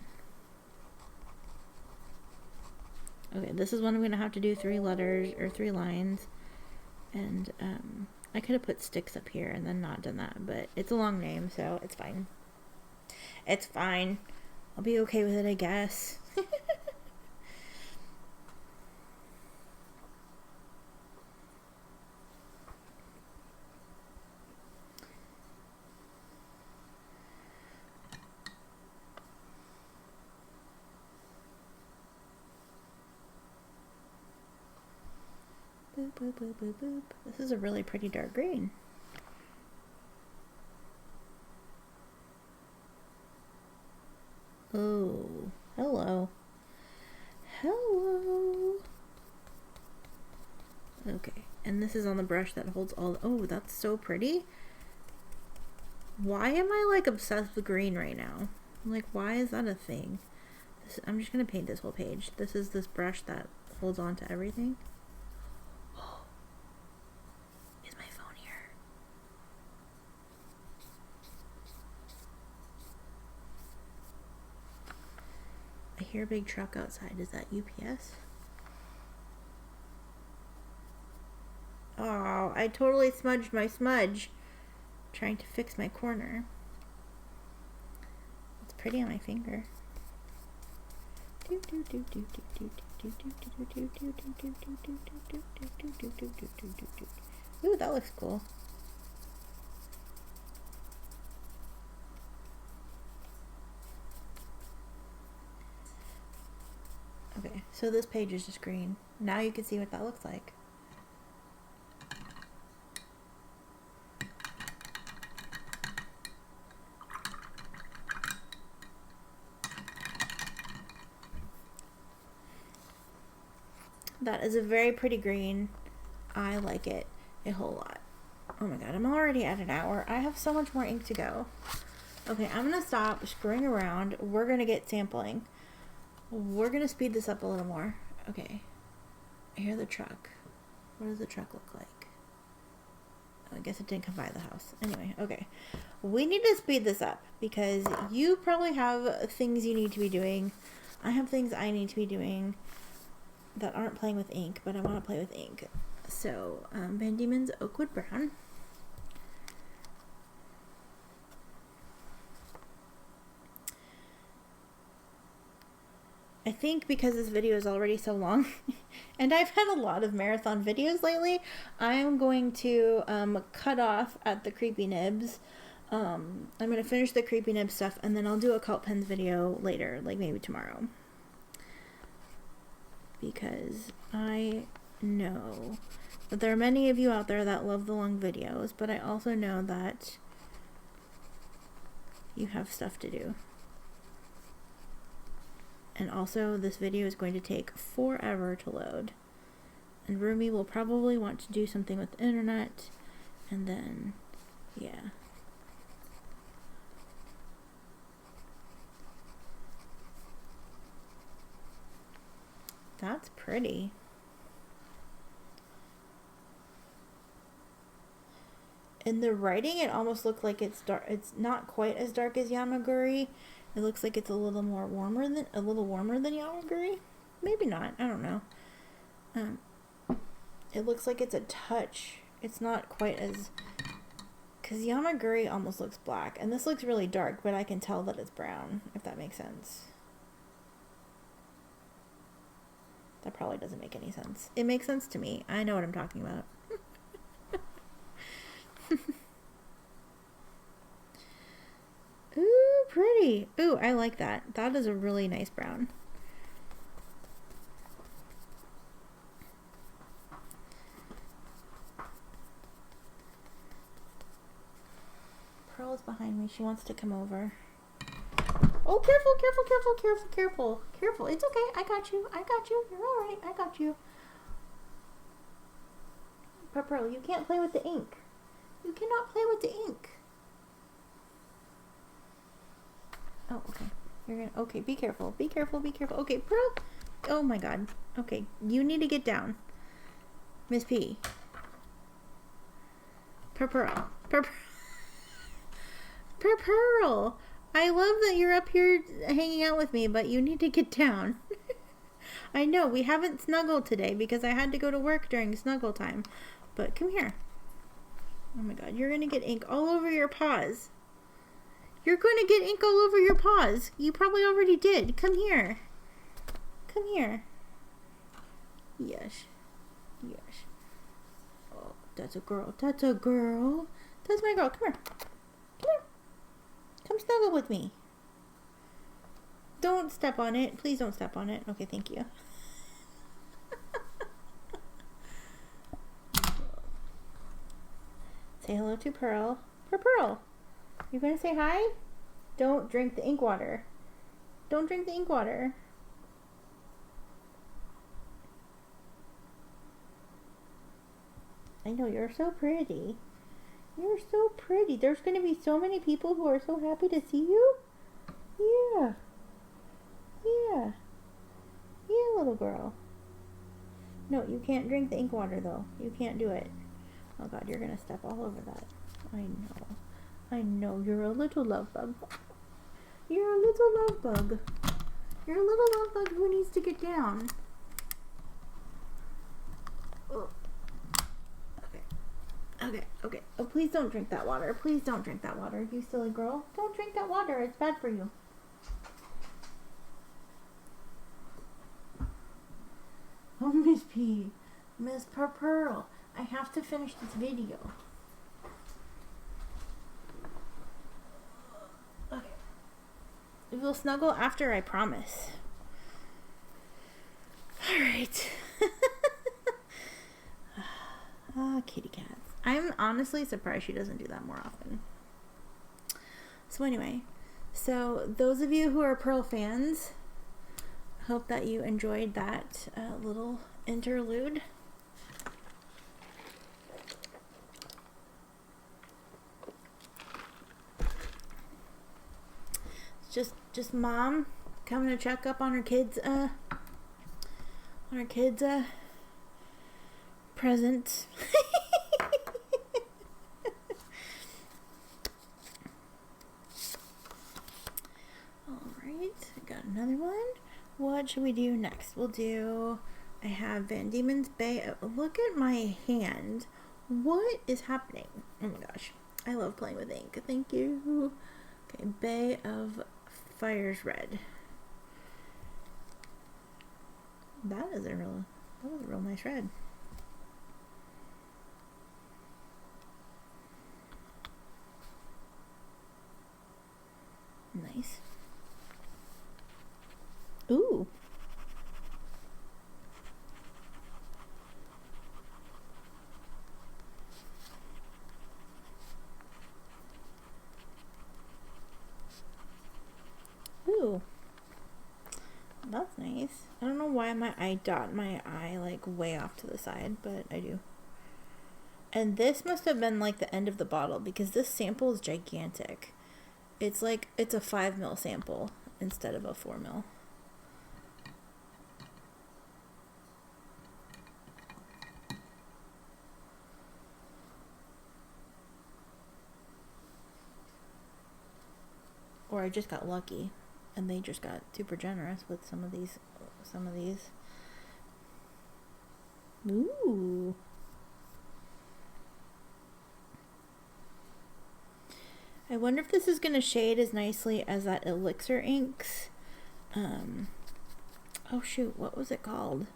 Okay, this is one I'm going to have to do 3 letters, or 3 lines. And, I could have put Styx up here and then not done that, but it's a long name, so it's fine. It's fine. I'll be okay with it, I guess. Boop, boop, boop, boop, boop. This is a really pretty dark green. Oh, hello. Hello. Okay, and this is on the brush that holds all, oh, that's so pretty. Why am I like obsessed with green right now? Like, why is that a thing? I'm just gonna paint this whole page. This is this brush that holds on to everything. Is my phone here? I hear a big truck outside. Is that UPS? Oh, I totally smudged my smudge trying to fix my corner. It's pretty on my finger. Ooh, that looks cool. Okay, so this page is just green. Now you can see what that looks like. That is a very pretty green. I like it a whole lot. Oh my god, I'm already at an hour. I have so much more ink to go. Okay, I'm gonna stop screwing around. We're gonna get sampling. We're gonna speed this up a little more. Okay. I hear the truck. What does the truck look like? I guess it didn't come by the house. Anyway, okay. We need to speed this up because you probably have things you need to be doing. I have things I need to be doing that aren't playing with ink, but I want to play with ink. So, Van Dieman's Oakwood Brown. I think because this video is already so long, and I've had a lot of marathon videos lately, I'm going to cut off at the creepy nibs. I'm going to finish the creepy nib stuff, and then I'll do a cult pens video later, like maybe tomorrow. Because I know that there are many of you out there that love the long videos, but I also know that you have stuff to do. And also, this video is going to take forever to load. And Rumi will probably want to do something with the internet. And then, yeah. That's pretty. In the writing, it almost looked like it's dark. It's not quite as dark as Yamaguri. It looks like it's a little warmer than Yamaguri. Maybe not. I don't know. It looks like it's a touch. It's not quite as, because Yamaguri almost looks black, and this looks really dark, but I can tell that it's brown. If that makes sense. That probably doesn't make any sense. It makes sense to me. I know what I'm talking about. Ooh, pretty. Ooh, I like that. That is a really nice brown. Pearl is behind me. She wants to come over. Oh, careful, careful, careful, careful, careful, careful. It's okay. I got you. I got you. You're all right. I got you. Pearl, you can't play with the ink. You cannot play with the ink. Oh, okay. You're gonna, okay, be careful. Be careful, be careful. Okay, Pearl. Oh my god. Okay, you need to get down. Miss P. Pearl. Pearl. I love that you're up here hanging out with me, but you need to get down. I know, we haven't snuggled today because I had to go to work during snuggle time. But come here. Oh my god, you're gonna get ink all over your paws. You're going to get ink all over your paws. You probably already did. Come here. Come here. Yes. Yes. Oh, that's a girl. That's a girl. That's my girl. Come here. Come here. Come snuggle with me. Don't step on it. Please don't step on it. Okay, thank you. Say hello to Pearl. Pearl. You gonna say hi? Don't drink the ink water. Don't drink the ink water. I know, you're so pretty. You're so pretty. There's gonna be so many people who are so happy to see you. Yeah. Yeah. Yeah, little girl. No, you can't drink the ink water though. You can't do it. Oh god, you're gonna step all over that. I know. I know, you're a little love bug. You're a little love bug. You're a little love bug who needs to get down. Oh. Okay. Oh, please don't drink that water. Please don't drink that water, you silly girl. Don't drink that water. It's bad for you. Oh, Miss P. Miss Pearl. I have to finish this video. We'll snuggle after, I promise. Alright. Kitty cats. I'm honestly surprised she doesn't do that more often. So anyway, so those of you who are Pearl fans, hope that you enjoyed that little interlude. Just mom coming to check up on her kids, present. Alright, I got another one. What should we do next? We'll do, I have Van Diemen's Bay. Look at my hand. What is happening? Oh my gosh. I love playing with ink. Thank you. Okay, Bay of Fire's red. That is a real nice red. Nice. Ooh. Ooh. That's nice. I don't know why I dot my eye like way off to the side, but I do. And this must have been like the end of the bottle because this sample is gigantic. It's like, it's a 5 ml sample instead of a 4 ml. Or I just got lucky and they just got super generous with some of these. Ooh. I wonder if this is going to shade as nicely as that Elixir inks. Oh shoot, what was it called?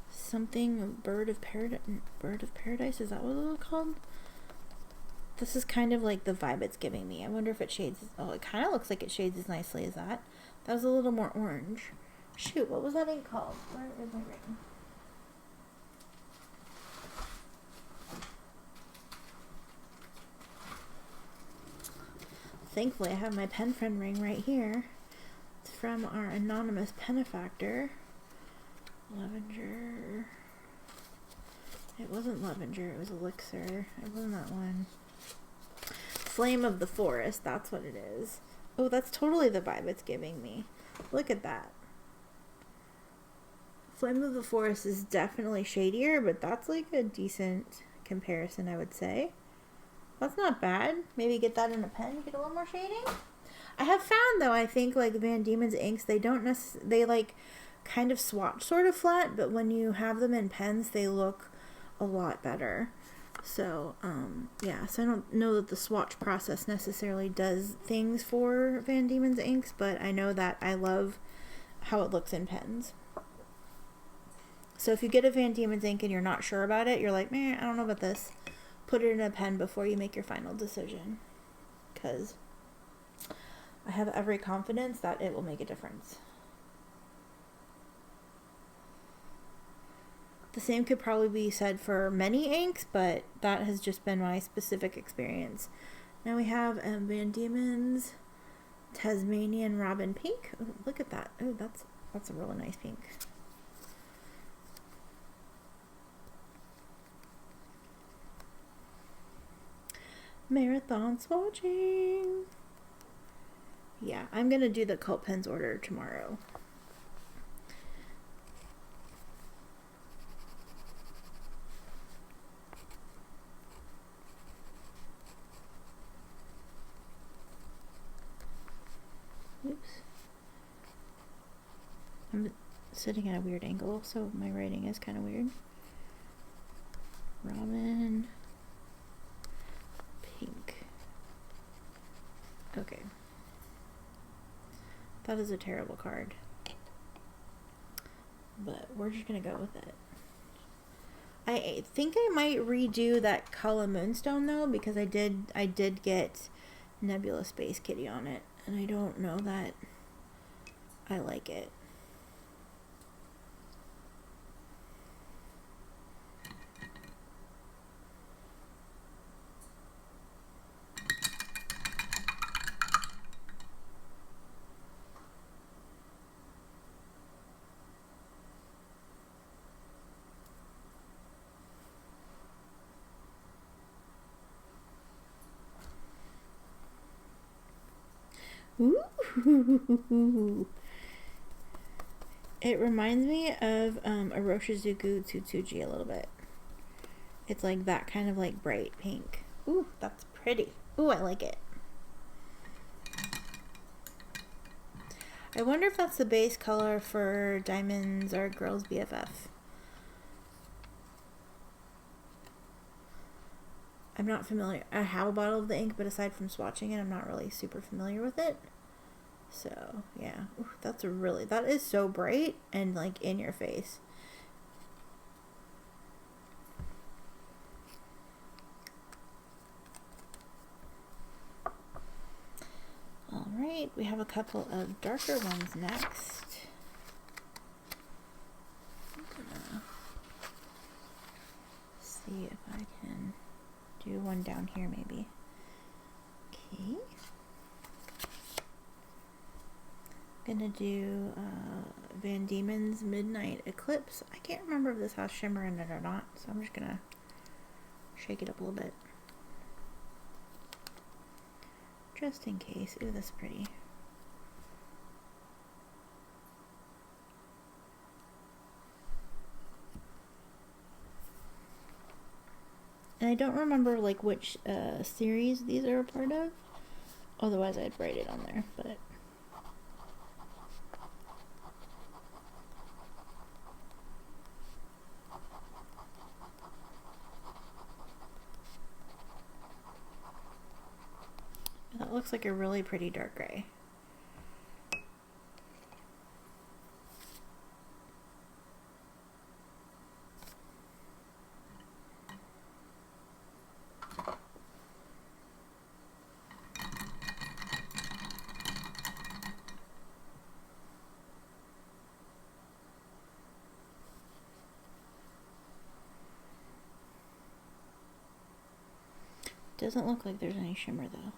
Something Bird of Paradise, is that what it was called? This is kind of like the vibe it's giving me. I wonder if it shades, oh, it kind of looks like it shades as nicely as that. That was a little more orange. Shoot, what was that ink called? Where is my ring? Thankfully, I have my pen friend ring right here. It's from our anonymous benefactor. Lavender. It wasn't Lavender, it was Elixir. It wasn't that one. Flame of the Forest, that's what it is. Oh, that's totally the vibe it's giving me. Look at that. Flame of the Forest is definitely shadier, but that's like a decent comparison, I would say. That's not bad. Maybe get that in a pen, get a little more shading. I have found though, I think like Van Diemen's inks, they don't they like kind of swatch sort of flat, but when you have them in pens, they look a lot better. So, yeah, so I don't know that the swatch process necessarily does things for Van Diemen's inks, but I know that I love how it looks in pens. So if you get a Van Diemen's ink and you're not sure about it, you're like, man, I don't know about this. Put it in a pen before you make your final decision, because I have every confidence that it will make a difference. The same could probably be said for many inks, but that has just been my specific experience. Now we have Van Diemen's Tasmanian Robin Pink. Ooh, look at that. Oh, that's a really nice pink. Marathon swatching. Yeah, I'm gonna do the Cult Pens order tomorrow. Oops. I'm sitting at a weird angle, so my writing is kind of weird. Robin Pink. Okay. That is a terrible card. But we're just gonna go with it. I think I might redo that Kala Moonstone though, because I did get Nebula Space Kitty on it, and I don't know that I like it. Ooh. It reminds me of Aroshizuku Tsutsuji a little bit. It's like that kind of like bright pink. Ooh, that's pretty. Ooh, I like it. I wonder if that's the base color for Diamonds or Girls BFF. I'm not familiar. I have a bottle of the ink, but aside from swatching it, I'm not really super familiar with it. So, yeah. Ooh, that is so bright and like in your face. Alright, we have a couple of darker ones next. I'm gonna see if I can do one down here maybe. Okay. Gonna do Van Dieman's Midnight Eclipse. I can't remember if this has shimmer in it or not, so I'm just gonna shake it up a little bit. Just in case. Ooh, that's pretty. And I don't remember like which series these are a part of. Otherwise I'd write it on there, but that looks like a really pretty dark gray. Doesn't look like there's any shimmer though.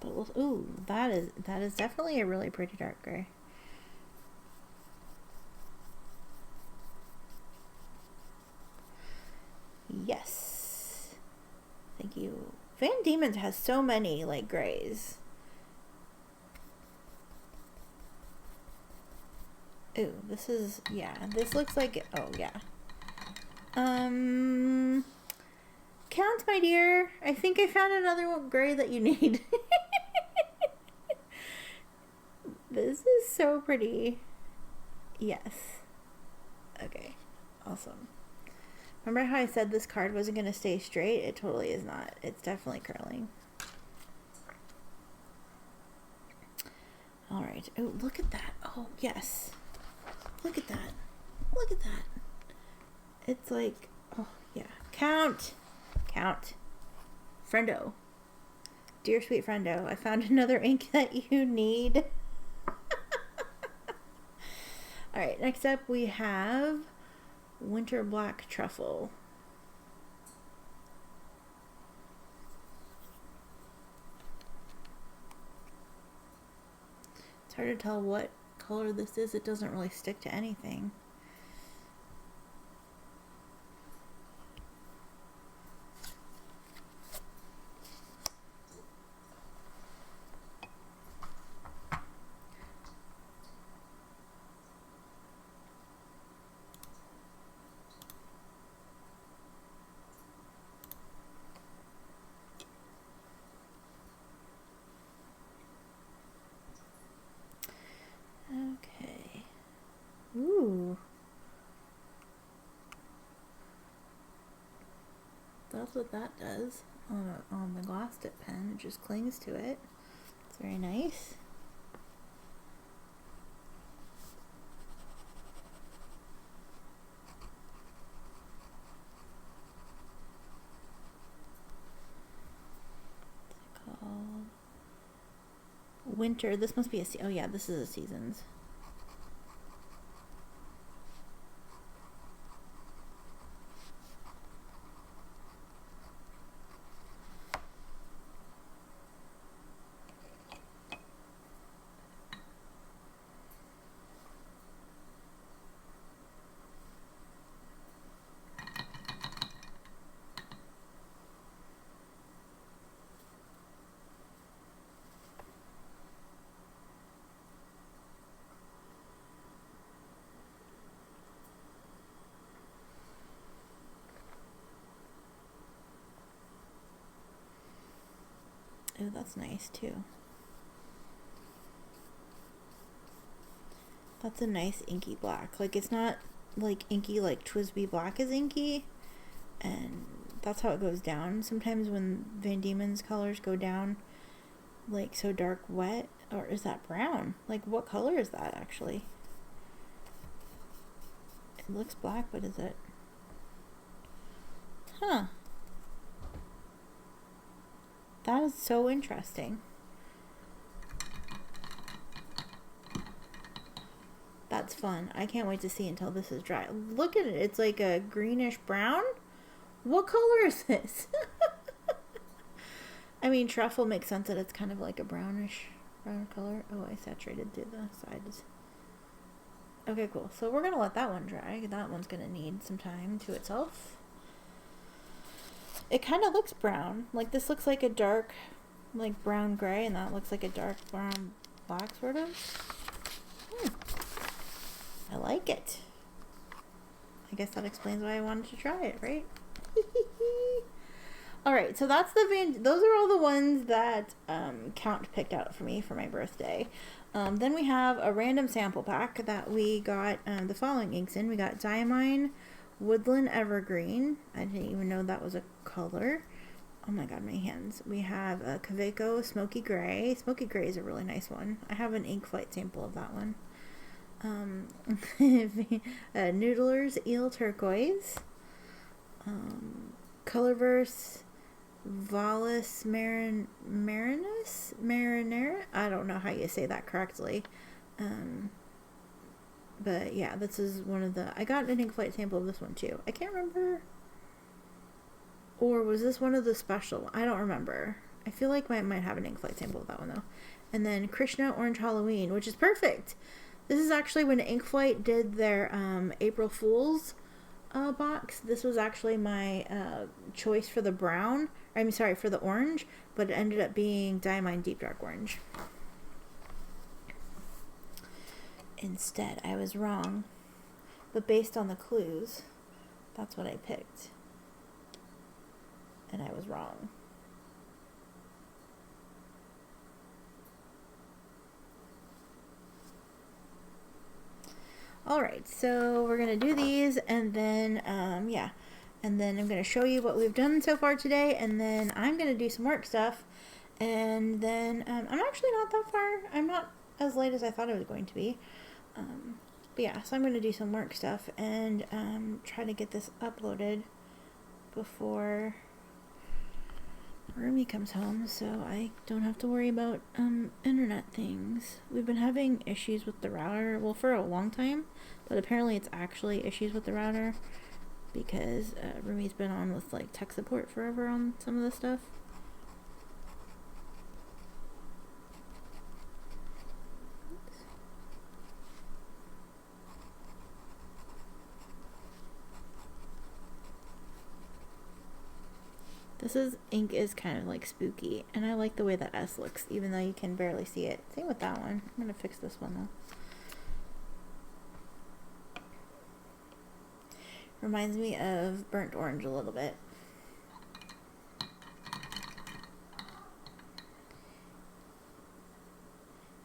But we'll, ooh, that is definitely a really pretty dark gray. Yes. Thank you. Van Dieman's has so many like grays. Ooh, this is, yeah, this looks like, oh yeah. Count, my dear. I think I found another one gray that you need. This is so pretty. Yes. Okay. Awesome. Remember how I said this card wasn't going to stay straight? It totally is not. It's definitely curling. Alright. Oh, look at that. Oh, yes. Look at that. Look at that. It's like, oh, yeah. Count. Count. Friendo. Dear sweet friendo, I found another ink that you need. Alright, next up we have Winter Black Truffle. It's hard to tell what color this is. It doesn't really stick to anything. Okay. Ooh. That's what that does on the glass tip pen. It just clings to it. It's very nice. What's it called? Winter. This must be a oh yeah, this is a seasons. Oh, that's nice too. That's a nice inky black. Like, it's not like inky like Twisby Black is inky, and that's how it goes down. Sometimes when Van Diemen's colors go down like so dark wet, or is that brown? Like, what color is that actually? It looks black, but is it? Huh. That is so interesting. That's fun. I can't wait to see until this is dry. Look at it. It's like a greenish brown. What color is this? I mean, truffle makes sense that it's kind of like a brownish brown color. Oh, I saturated through the sides. Okay, cool. So we're going to let that one dry. That one's going to need some time to itself. It kind of looks brown. Like, this looks like a dark, like, brown gray, and that looks like a dark brown black, sort of. I like it. I guess that explains why I wanted to try it, right? Alright, so that's those are all the ones that Count picked out for me for my birthday. Then we have a random sample pack that we got the following inks in. We got Dieman Woodland Evergreen. I didn't even know that was a color. Oh my god, my hands. We have a Kaweco Smoky Gray. Smoky Gray is a really nice one. I have an ink flight sample of that one. Noodler's Eel Turquoise. Colorverse Vallis Marinera? I don't know how you say that correctly. But yeah, this is one of the... I got an ink flight sample of this one too. I can't remember. Or was this one of the special? I don't remember. I feel like I might have an ink flight sample of that one though. And then Krishna Orange Halloween, which is perfect. This is actually when Ink Flight did their April Fool's box. This was actually my choice for the brown. I'm sorry, for the orange, but it ended up being Dieman Deep Dark Orange. Instead, I was wrong. But based on the clues, that's what I picked. And I was wrong. Alright, so we're going to do these, and then, yeah. And then I'm going to show you what we've done so far today, and then I'm going to do some work stuff. And then, I'm actually not that far. I'm not as late as I thought I was going to be. But yeah, so I'm going to do some work stuff, and try to get this uploaded before Rumi comes home, so I don't have to worry about internet things. We've been having issues with the router, well, for a long time, but apparently it's actually issues with the router because Rumi's been on with like tech support forever on some of this stuff. This ink is kind of like spooky, and I like the way that S looks, even though you can barely see it. Same with that one. I'm going to fix this one, though. Reminds me of burnt orange a little bit.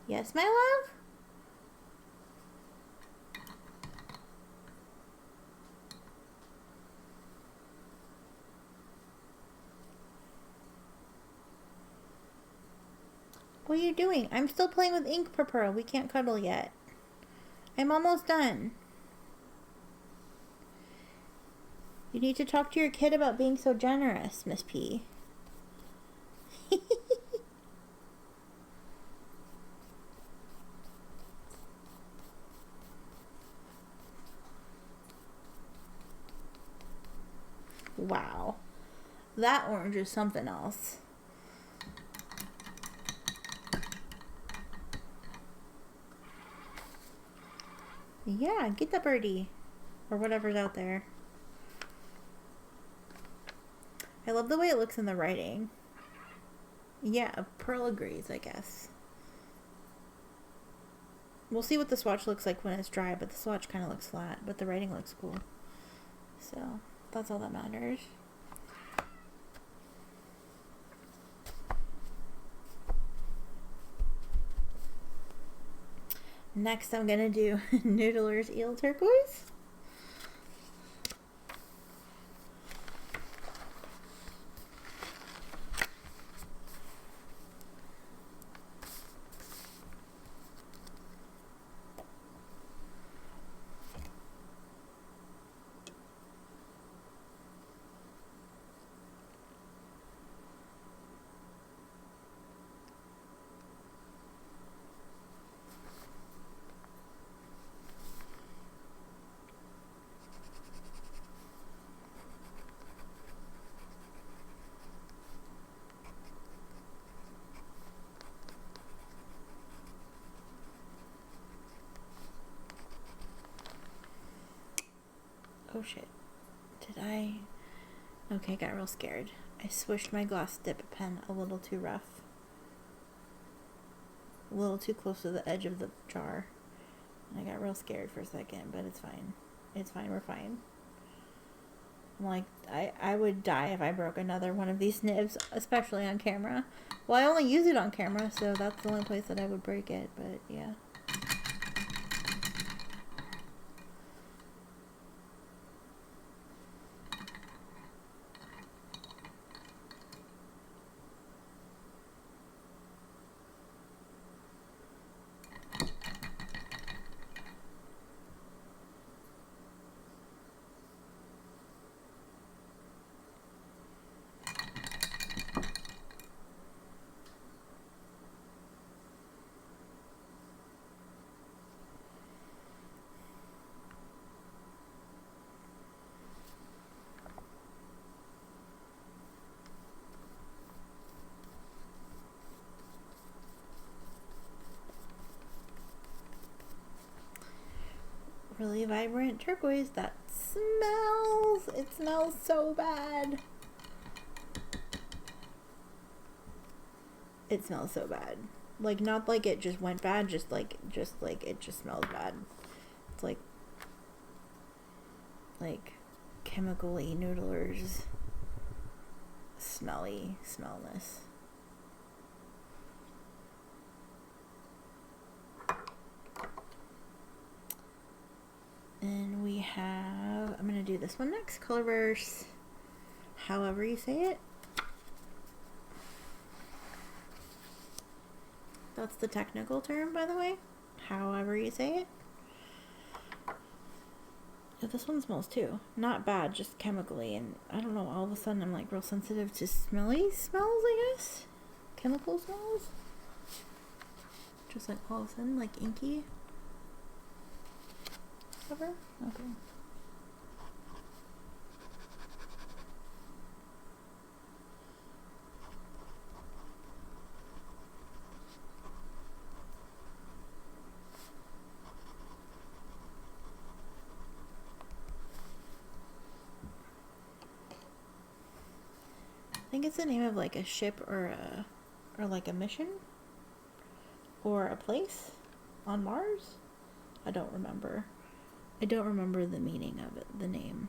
Yes, my love? What are you doing? I'm still playing with ink, Pearl. We can't cuddle yet. I'm almost done. You need to talk to your kid about being so generous, Miss P. Wow. That orange is something else. Yeah, get the birdie. Or whatever's out there. I love the way it looks in the writing. Yeah, Pearl agrees, I guess. We'll see what the swatch looks like when it's dry, but the swatch kind of looks flat, but the writing looks cool. So, that's all that matters. Next I'm gonna do Noodler's Eel Turquoise. Oh shit. Did I? Okay, got real scared. I swished my glass dip pen a little too rough. A little too close to the edge of the jar. I got real scared for a second, but it's fine. It's fine, we're fine. I'm like, I would die if I broke another one of these nibs, especially on camera. Well, I only use it on camera, so that's the only place that I would break it, but yeah. Really vibrant turquoise that smells. It smells so bad. It smells so bad. Like, not like it just went bad, just like it just smells bad. It's like chemical-y noodlers smelly smellness. And we have, I'm going to do this one next, Colorverse, however you say it. That's the technical term, by the way, however you say it. Yeah, this one smells too. Not bad, just chemically, and I don't know, all of a sudden I'm like real sensitive to smelly smells, I guess. Chemical smells. Just like all of a sudden, like inky. Cover? Okay. I think it's the name of like a ship or like a mission or a place on Mars. I don't remember. I don't remember the meaning of it, the name.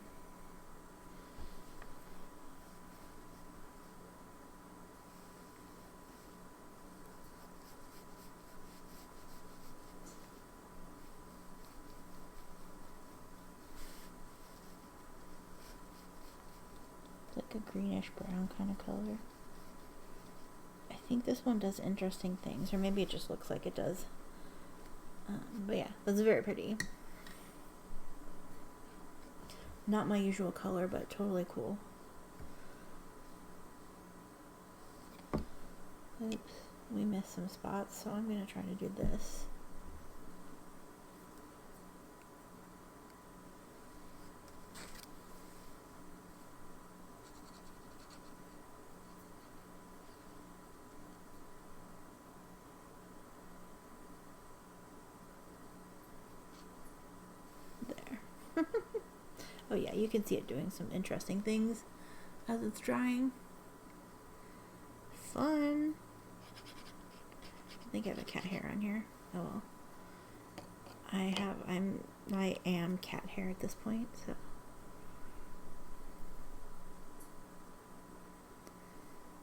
It's like a greenish brown kind of color. I think this one does interesting things, or maybe it just looks like it does. But yeah, that's very pretty. Not my usual color, but totally cool. Oops, we missed some spots, so I'm gonna try to do this. There. Oh yeah, you can see it doing some interesting things as it's drying. Fun. I think I have a cat hair on here. Oh well. I am cat hair at this point, so.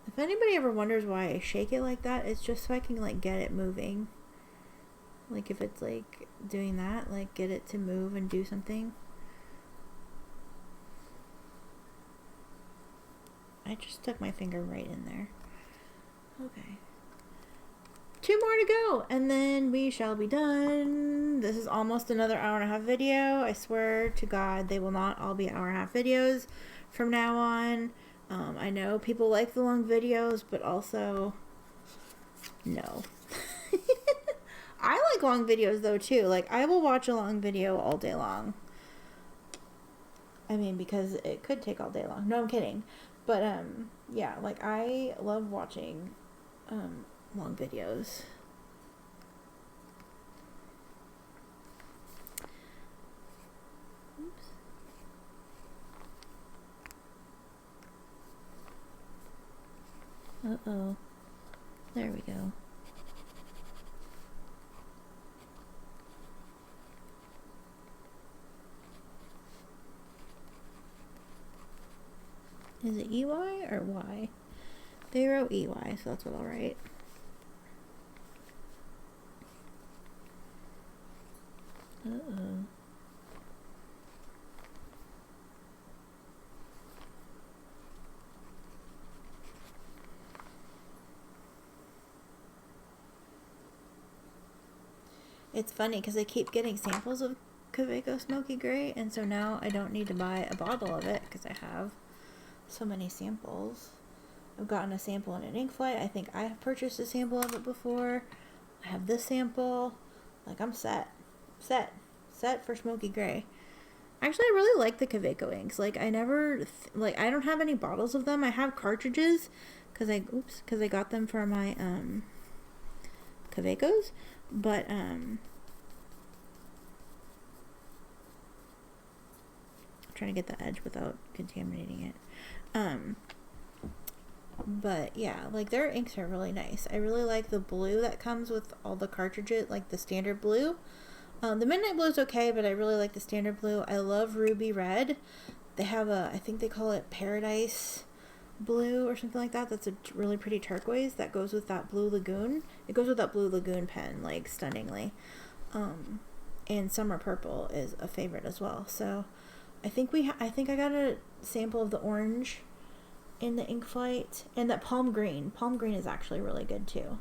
If anybody ever wonders why I shake it like that, it's just so I can like get it moving. Like if it's like doing that, like get it to move and do something. I just stuck my finger right in there. Okay. 2 more to go, and then we shall be done. This is almost another hour and a half video. I swear to God, they will not all be hour and a half videos from now on. I know people like the long videos, but also, no. I like long videos though too. Like I will watch a long video all day long. I mean, because it could take all day long. No, I'm kidding. But yeah, like I love watching long videos. Oops. Uh-oh. There we go. Is it EY or Y? They wrote EY, so that's what I'll write. Uh-oh. It's funny because I keep getting samples of Kaweco Smoky Gray, and so now I don't need to buy a bottle of it because I have so many samples. I've gotten a sample in an ink flight. I think I have purchased a sample of it before. I have this sample. Like, I'm set for Smoky Gray. Actually, I really like the Kaweco inks. Like, I never, I don't have any bottles of them. I have cartridges because I got them for my, Kawecos. But, I'm trying to get the edge without contaminating it. But yeah, like their inks are really nice. I really like the blue that comes with all the cartridges, like the standard blue. The midnight blue is okay, but I really like the standard blue. I love ruby red. They have I think they call it paradise blue or something like that. That's a really pretty turquoise that goes with that blue lagoon. It goes with that blue lagoon pen, like stunningly. And summer purple is a favorite as well. So I think I got a sample of the orange in the ink flight, and that palm green is actually really good too.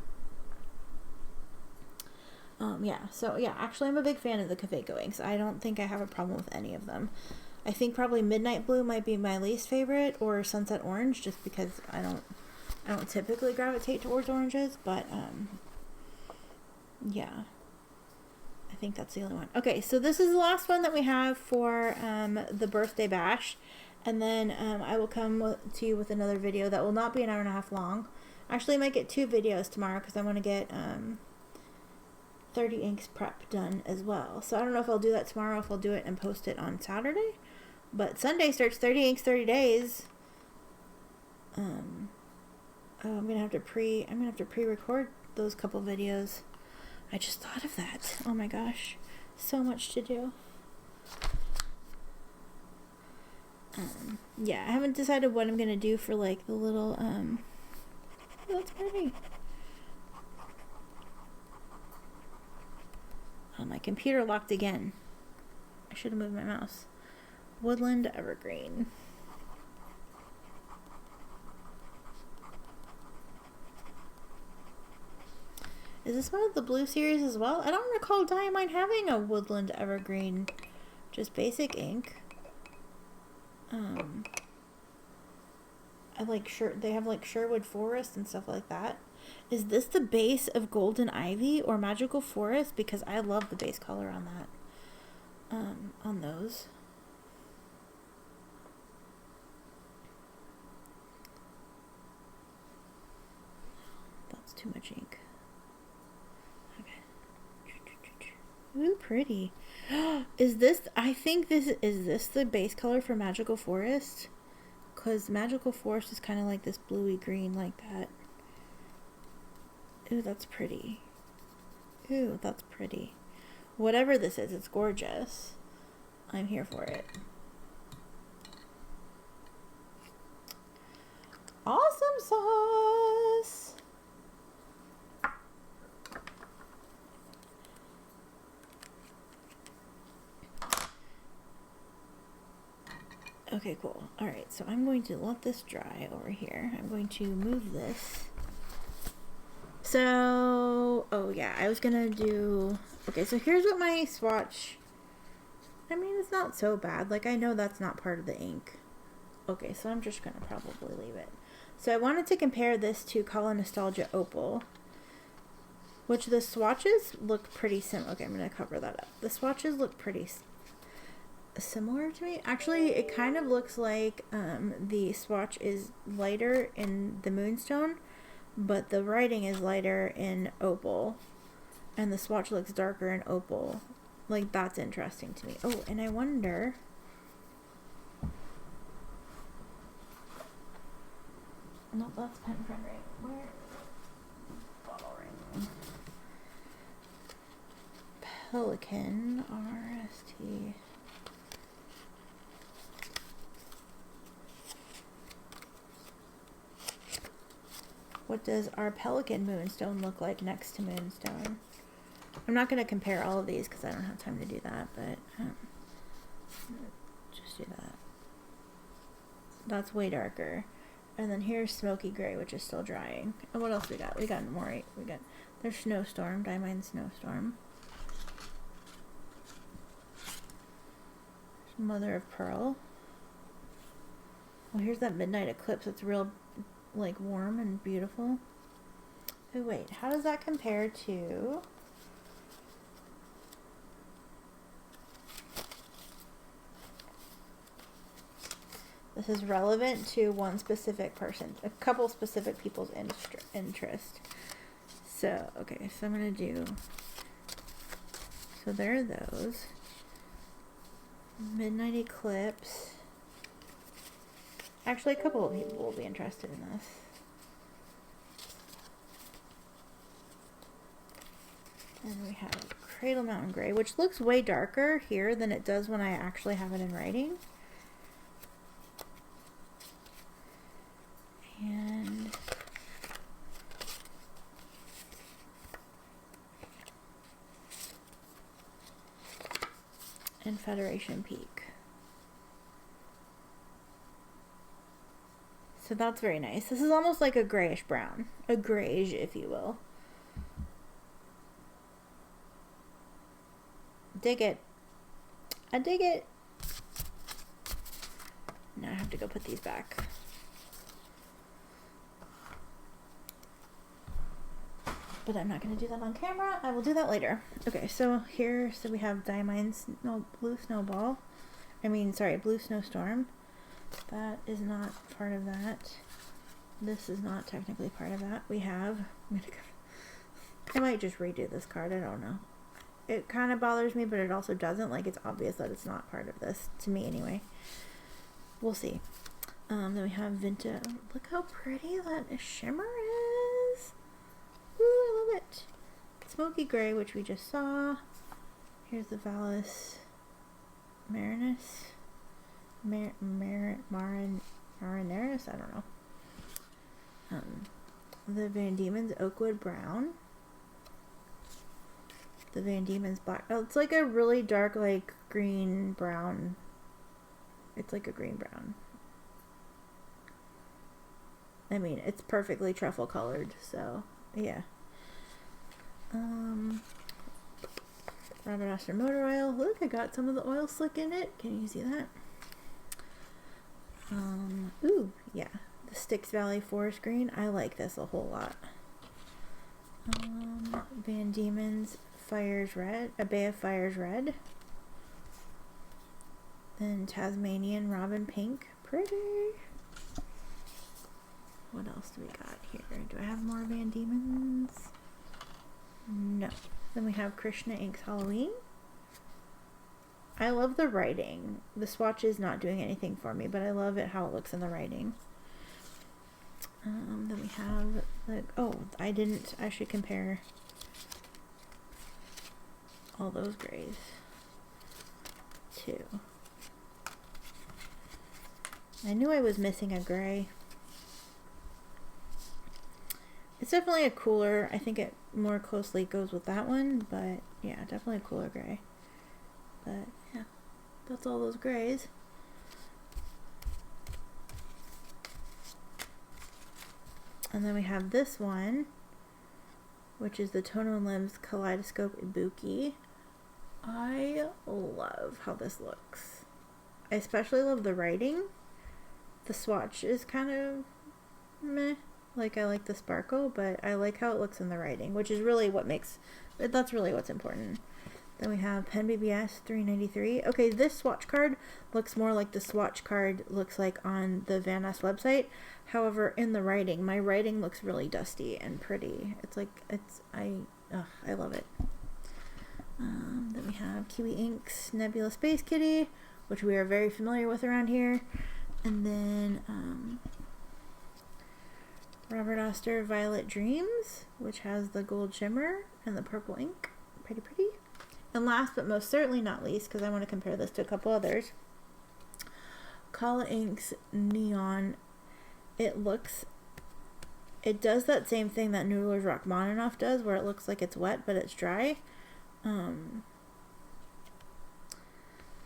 Actually I'm a big fan of the Kaweco inks. I don't think I have a problem with any of them. I think probably midnight blue might be my least favorite, or sunset orange, just because I don't typically gravitate towards oranges, but yeah, I think that's the only one. Okay, so this is the last one that we have for the birthday bash. And then I will come to you with another video that will not be an hour and a half long. Actually, I might get 2 videos tomorrow because I want to get 30 inks prep done as well. So I don't know if I'll do that tomorrow, if I'll do it and post it on Saturday. But Sunday starts 30 inks, 30 days. I'm gonna have to pre-record those couple videos. I just thought of that. Oh my gosh, so much to do. Yeah, I haven't decided what I'm gonna do for like the little oh, that's pretty. Oh, my computer locked again. I should have moved my mouse. Woodland Evergreen. Is this one of the blue series as well? I don't recall Dieman having a Woodland Evergreen, just basic ink. They have like Sherwood Forest and stuff like that. Is this the base of Golden Ivy or Magical Forest? Because I love the base color on that. On those. That's too much ink. Okay. Ooh, pretty. Is this the base color for Magical Forest? Because Magical Forest is kind of like this bluey green like that. Ooh, that's pretty. Ooh, that's pretty. Whatever this is, it's gorgeous. I'm here for it. Awesome sauce! Okay, cool. All right, so I'm going to let this dry over here. I'm going to move this. So, oh yeah, I was gonna do, okay, so here's what my swatch, I mean, it's not so bad. Like, I know that's not part of the ink. Okay, so I'm just gonna probably leave it. So I wanted to compare this to Color Nostalgia Opal, which the swatches look pretty similar. Okay, I'm gonna cover that up. The swatches look pretty similar to me. Actually, it kind of looks like the swatch is lighter in the Moonstone, but the writing is lighter in Opal, and the swatch looks darker in Opal. Like, that's interesting to me. Oh, and I wonder, no, that's pen friend ring. Where? Bottle ring. Pelican RST. What does our Pelican Moonstone look like next to Moonstone? I'm not going to compare all of these because I don't have time to do that, but just do that. That's way darker. And then here's Smoky Gray, which is still drying. And what else we got? We got more. We got, there's Snowstorm, Dieman Snowstorm. There's Mother of Pearl. Well, here's that Midnight Eclipse. It's real, like, warm and beautiful. Oh, wait. How does that compare to... This is relevant to one specific person, a couple specific people's interest. So, okay, so I'm going to do, so there are those. Midnight Eclipse. Actually, a couple of people will be interested in this. And we have Cradle Mountain Gray, which looks way darker here than it does when I actually have it in writing. And Federation Peak. So that's very nice. This is almost like a grayish brown. A grayish, if you will. Dig it. I dig it. Now I have to go put these back. But I'm not going to do that on camera. I will do that later. Okay, so here, so we have Dieman Blue Snowball. Blue Snowstorm. That is not part of that. This is not technically part of that. We have, I might just redo this card. I don't know. It kind of bothers me, but it also doesn't. Like, it's obvious that it's not part of this, to me anyway. We'll see. Then we have Vinta. Look how pretty that shimmer is. Ooh, I love it. Smoky Gray, which we just saw. Here's the Vallis Marinus. Marinaris? I don't know. The Van Diemen's Oakwood Brown. The Van Diemen's Black. Oh, it's like a really dark, like, green brown. It's like a green brown. I mean, it's perfectly truffle colored, so, yeah. Rabbit Motor Oil. Look, I got some of the oil slick in it. Can you see that? Ooh, yeah. The Styx Valley Forest Green. I like this a whole lot. Van Diemen's Fires Red. A Bay of Fires Red. Then Tasmanian Robin Pink. Pretty. What else do we got here? Do I have more Van Diemen's? No. Then we have Krishna Ink's Halloween. I love the writing. The swatch is not doing anything for me, but I love it how it looks in the writing. Then we have the, I should compare all those grays too. I knew I was missing a gray. It's definitely a cooler. I think it more closely goes with that one, but yeah, definitely a cooler gray. But yeah, that's all those grays. And then we have this one, which is the Tono and Limbs Kaleidoscope Ibuki. I love how this looks. I especially love the writing. The swatch is kind of meh. Like, I like the sparkle, but I like how it looks in the writing, which is really what makes, that's really what's important. Then we have Pen BBS 393. Okay, this swatch card looks more like the swatch card looks like on the Van Ness website. However, in the writing, my writing looks really dusty and pretty. It's like, I love it. Then we have Kiwi Ink's Nebula Space Kitty, which we are very familiar with around here. And then Robert Oster Violet Dreams, which has the gold shimmer and the purple ink. Pretty pretty. And last but most certainly not least, because I want to compare this to a couple others, Kala Ink's Neon. It does that same thing that Noodler's Rachmaninoff does, where it looks like it's wet but it's dry.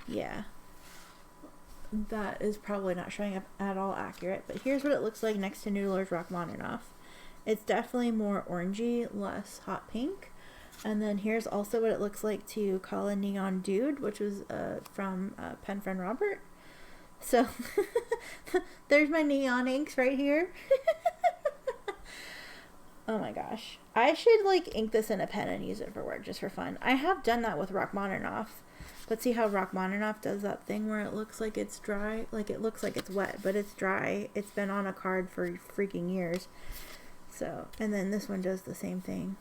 Yeah, that is probably not showing up at all accurate, but here's what it looks like next to Noodler's Rachmaninoff. It's definitely more orangey, less hot pink. And then here's also what it looks like to Kala Neon Dude, which was from pen friend Robert. So there's my neon inks right here. Oh my gosh. I should like ink this in a pen and use it for work just for fun. I have done that with Rachmaninoff. But see how Rachmaninoff does that thing where it looks like it's dry? Like it looks like it's wet, but it's dry. It's been on a card for freaking years. So, and then this one does the same thing.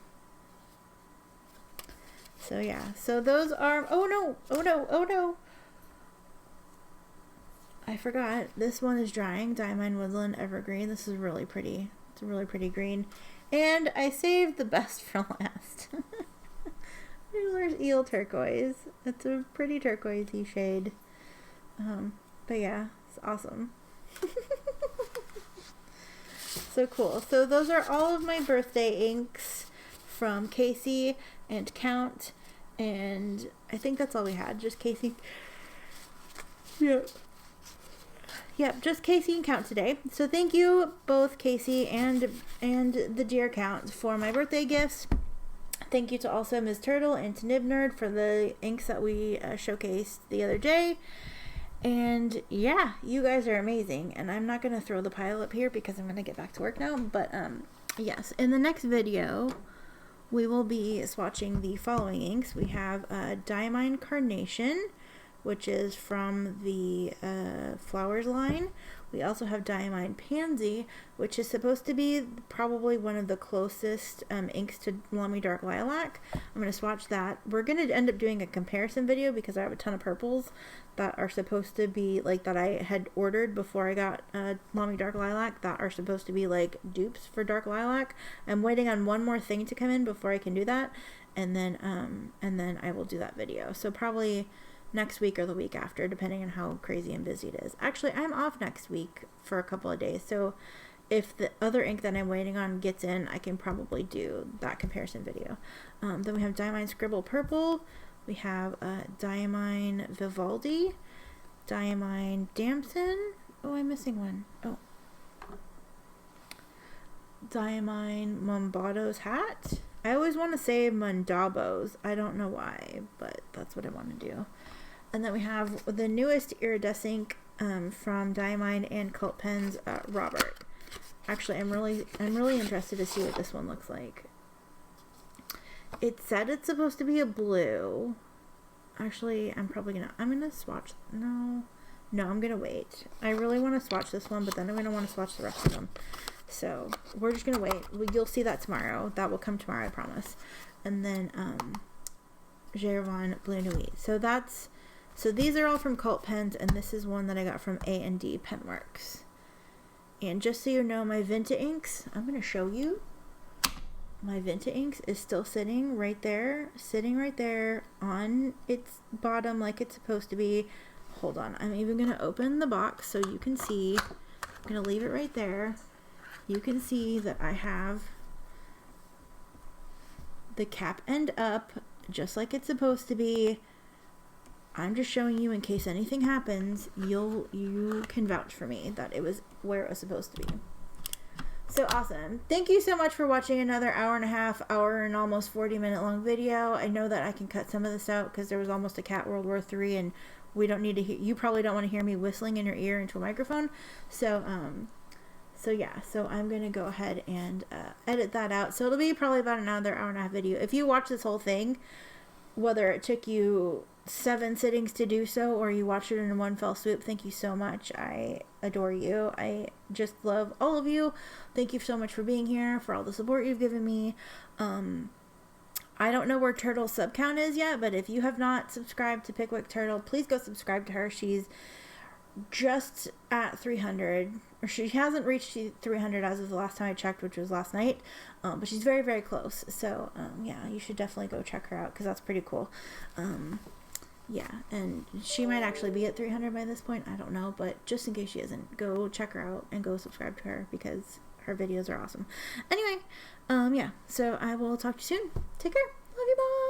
So yeah. So those are, oh no. I forgot. This one is drying. Dieman Woodland Evergreen. This is really pretty. It's a really pretty green. And I saved the best for last. There's Eel Turquoise. It's a pretty turquoisey shade. But yeah, it's awesome. So cool. So those are all of my birthday inks from Casey and Count. And I think that's all we had. Just Casey. Yep, just Casey and Count today. So thank you both Casey and the dear Count for my birthday gifts. Thank you to also Ms. Turtle and to Nib Nerd for the inks that we showcased the other day. And yeah, you guys are amazing. And I'm not going to throw the pile up here because I'm going to get back to work now. But yes, in the next video, we will be swatching the following inks. We have Dieman Carnation, which is from the Flowers line. We also have Dieman Pansy, which is supposed to be probably one of the closest inks to Lummy Dark Lilac. I'm going to swatch that. We're going to end up doing a comparison video because I have a ton of purples that are supposed to be, like, that I had ordered before I got Lummy Dark Lilac that are supposed to be, like, dupes for Dark Lilac. I'm waiting on one more thing to come in before I can do that, and then I will do that video. So probably next week or the week after, depending on how crazy and busy it is. Actually, I'm off next week for a couple of days, so if the other ink that I'm waiting on gets in, I can probably do that comparison video. Then we have Dieman Scribble Purple, we have Dieman Vivaldi, Dieman Damson, oh, I'm missing one. Oh, Dieman Mombado's Hat. I always want to say Mondabo's. I don't know why, but that's what I want to do. And then we have the newest iridescent ink from Dieman and Cult Pens, Robert. Actually, I'm really interested to see what this one looks like. It said it's supposed to be a blue. Actually, I'm gonna swatch. No, I'm gonna wait. I really want to swatch this one, but then I'm gonna want to swatch the rest of them. So we're just gonna wait. You'll see that tomorrow. That will come tomorrow, I promise. And then Gervon Blue Nuit. So these are all from Cult Pens, and this is one that I got from A&D Penworks. And just so you know, my Vinta inks, I'm gonna show you. My Vinta inks is still sitting right there on its bottom like it's supposed to be. Hold on, I'm even gonna open the box so you can see. I'm gonna leave it right there. You can see that I have the cap end up just like it's supposed to be. I'm just showing you in case anything happens, you can vouch for me that it was where it was supposed to be. So awesome. Thank you so much for watching another hour and a half, hour and almost 40-minute long video. I know that I can cut some of this out because there was almost a cat World War III, and we don't need to hear, you probably don't want to hear me whistling in your ear into a microphone. So, yeah, so I'm going to go ahead and edit that out. So it'll be probably about another hour and a half video. If you watch this whole thing, whether it took you 7 sittings to do so or you watched it in one fell swoop, thank you so much. I adore you. I just love all of you. Thank you so much for being here, for all the support you've given me. I don't know where Turtle's sub count is yet, but if you have not subscribed to Pickwick Turtle, please go subscribe to her. She's just at 300, or she hasn't reached 300 as of the last time I checked, which was last night, but she's very, very close. So yeah, you should definitely go check her out because that's pretty cool. Yeah, and she might actually be at 300 by this point, I don't know, but just in case she isn't, go check her out and go subscribe to her because her videos are awesome. Anyway, yeah, so I will talk to you soon. Take care. Love you, bye.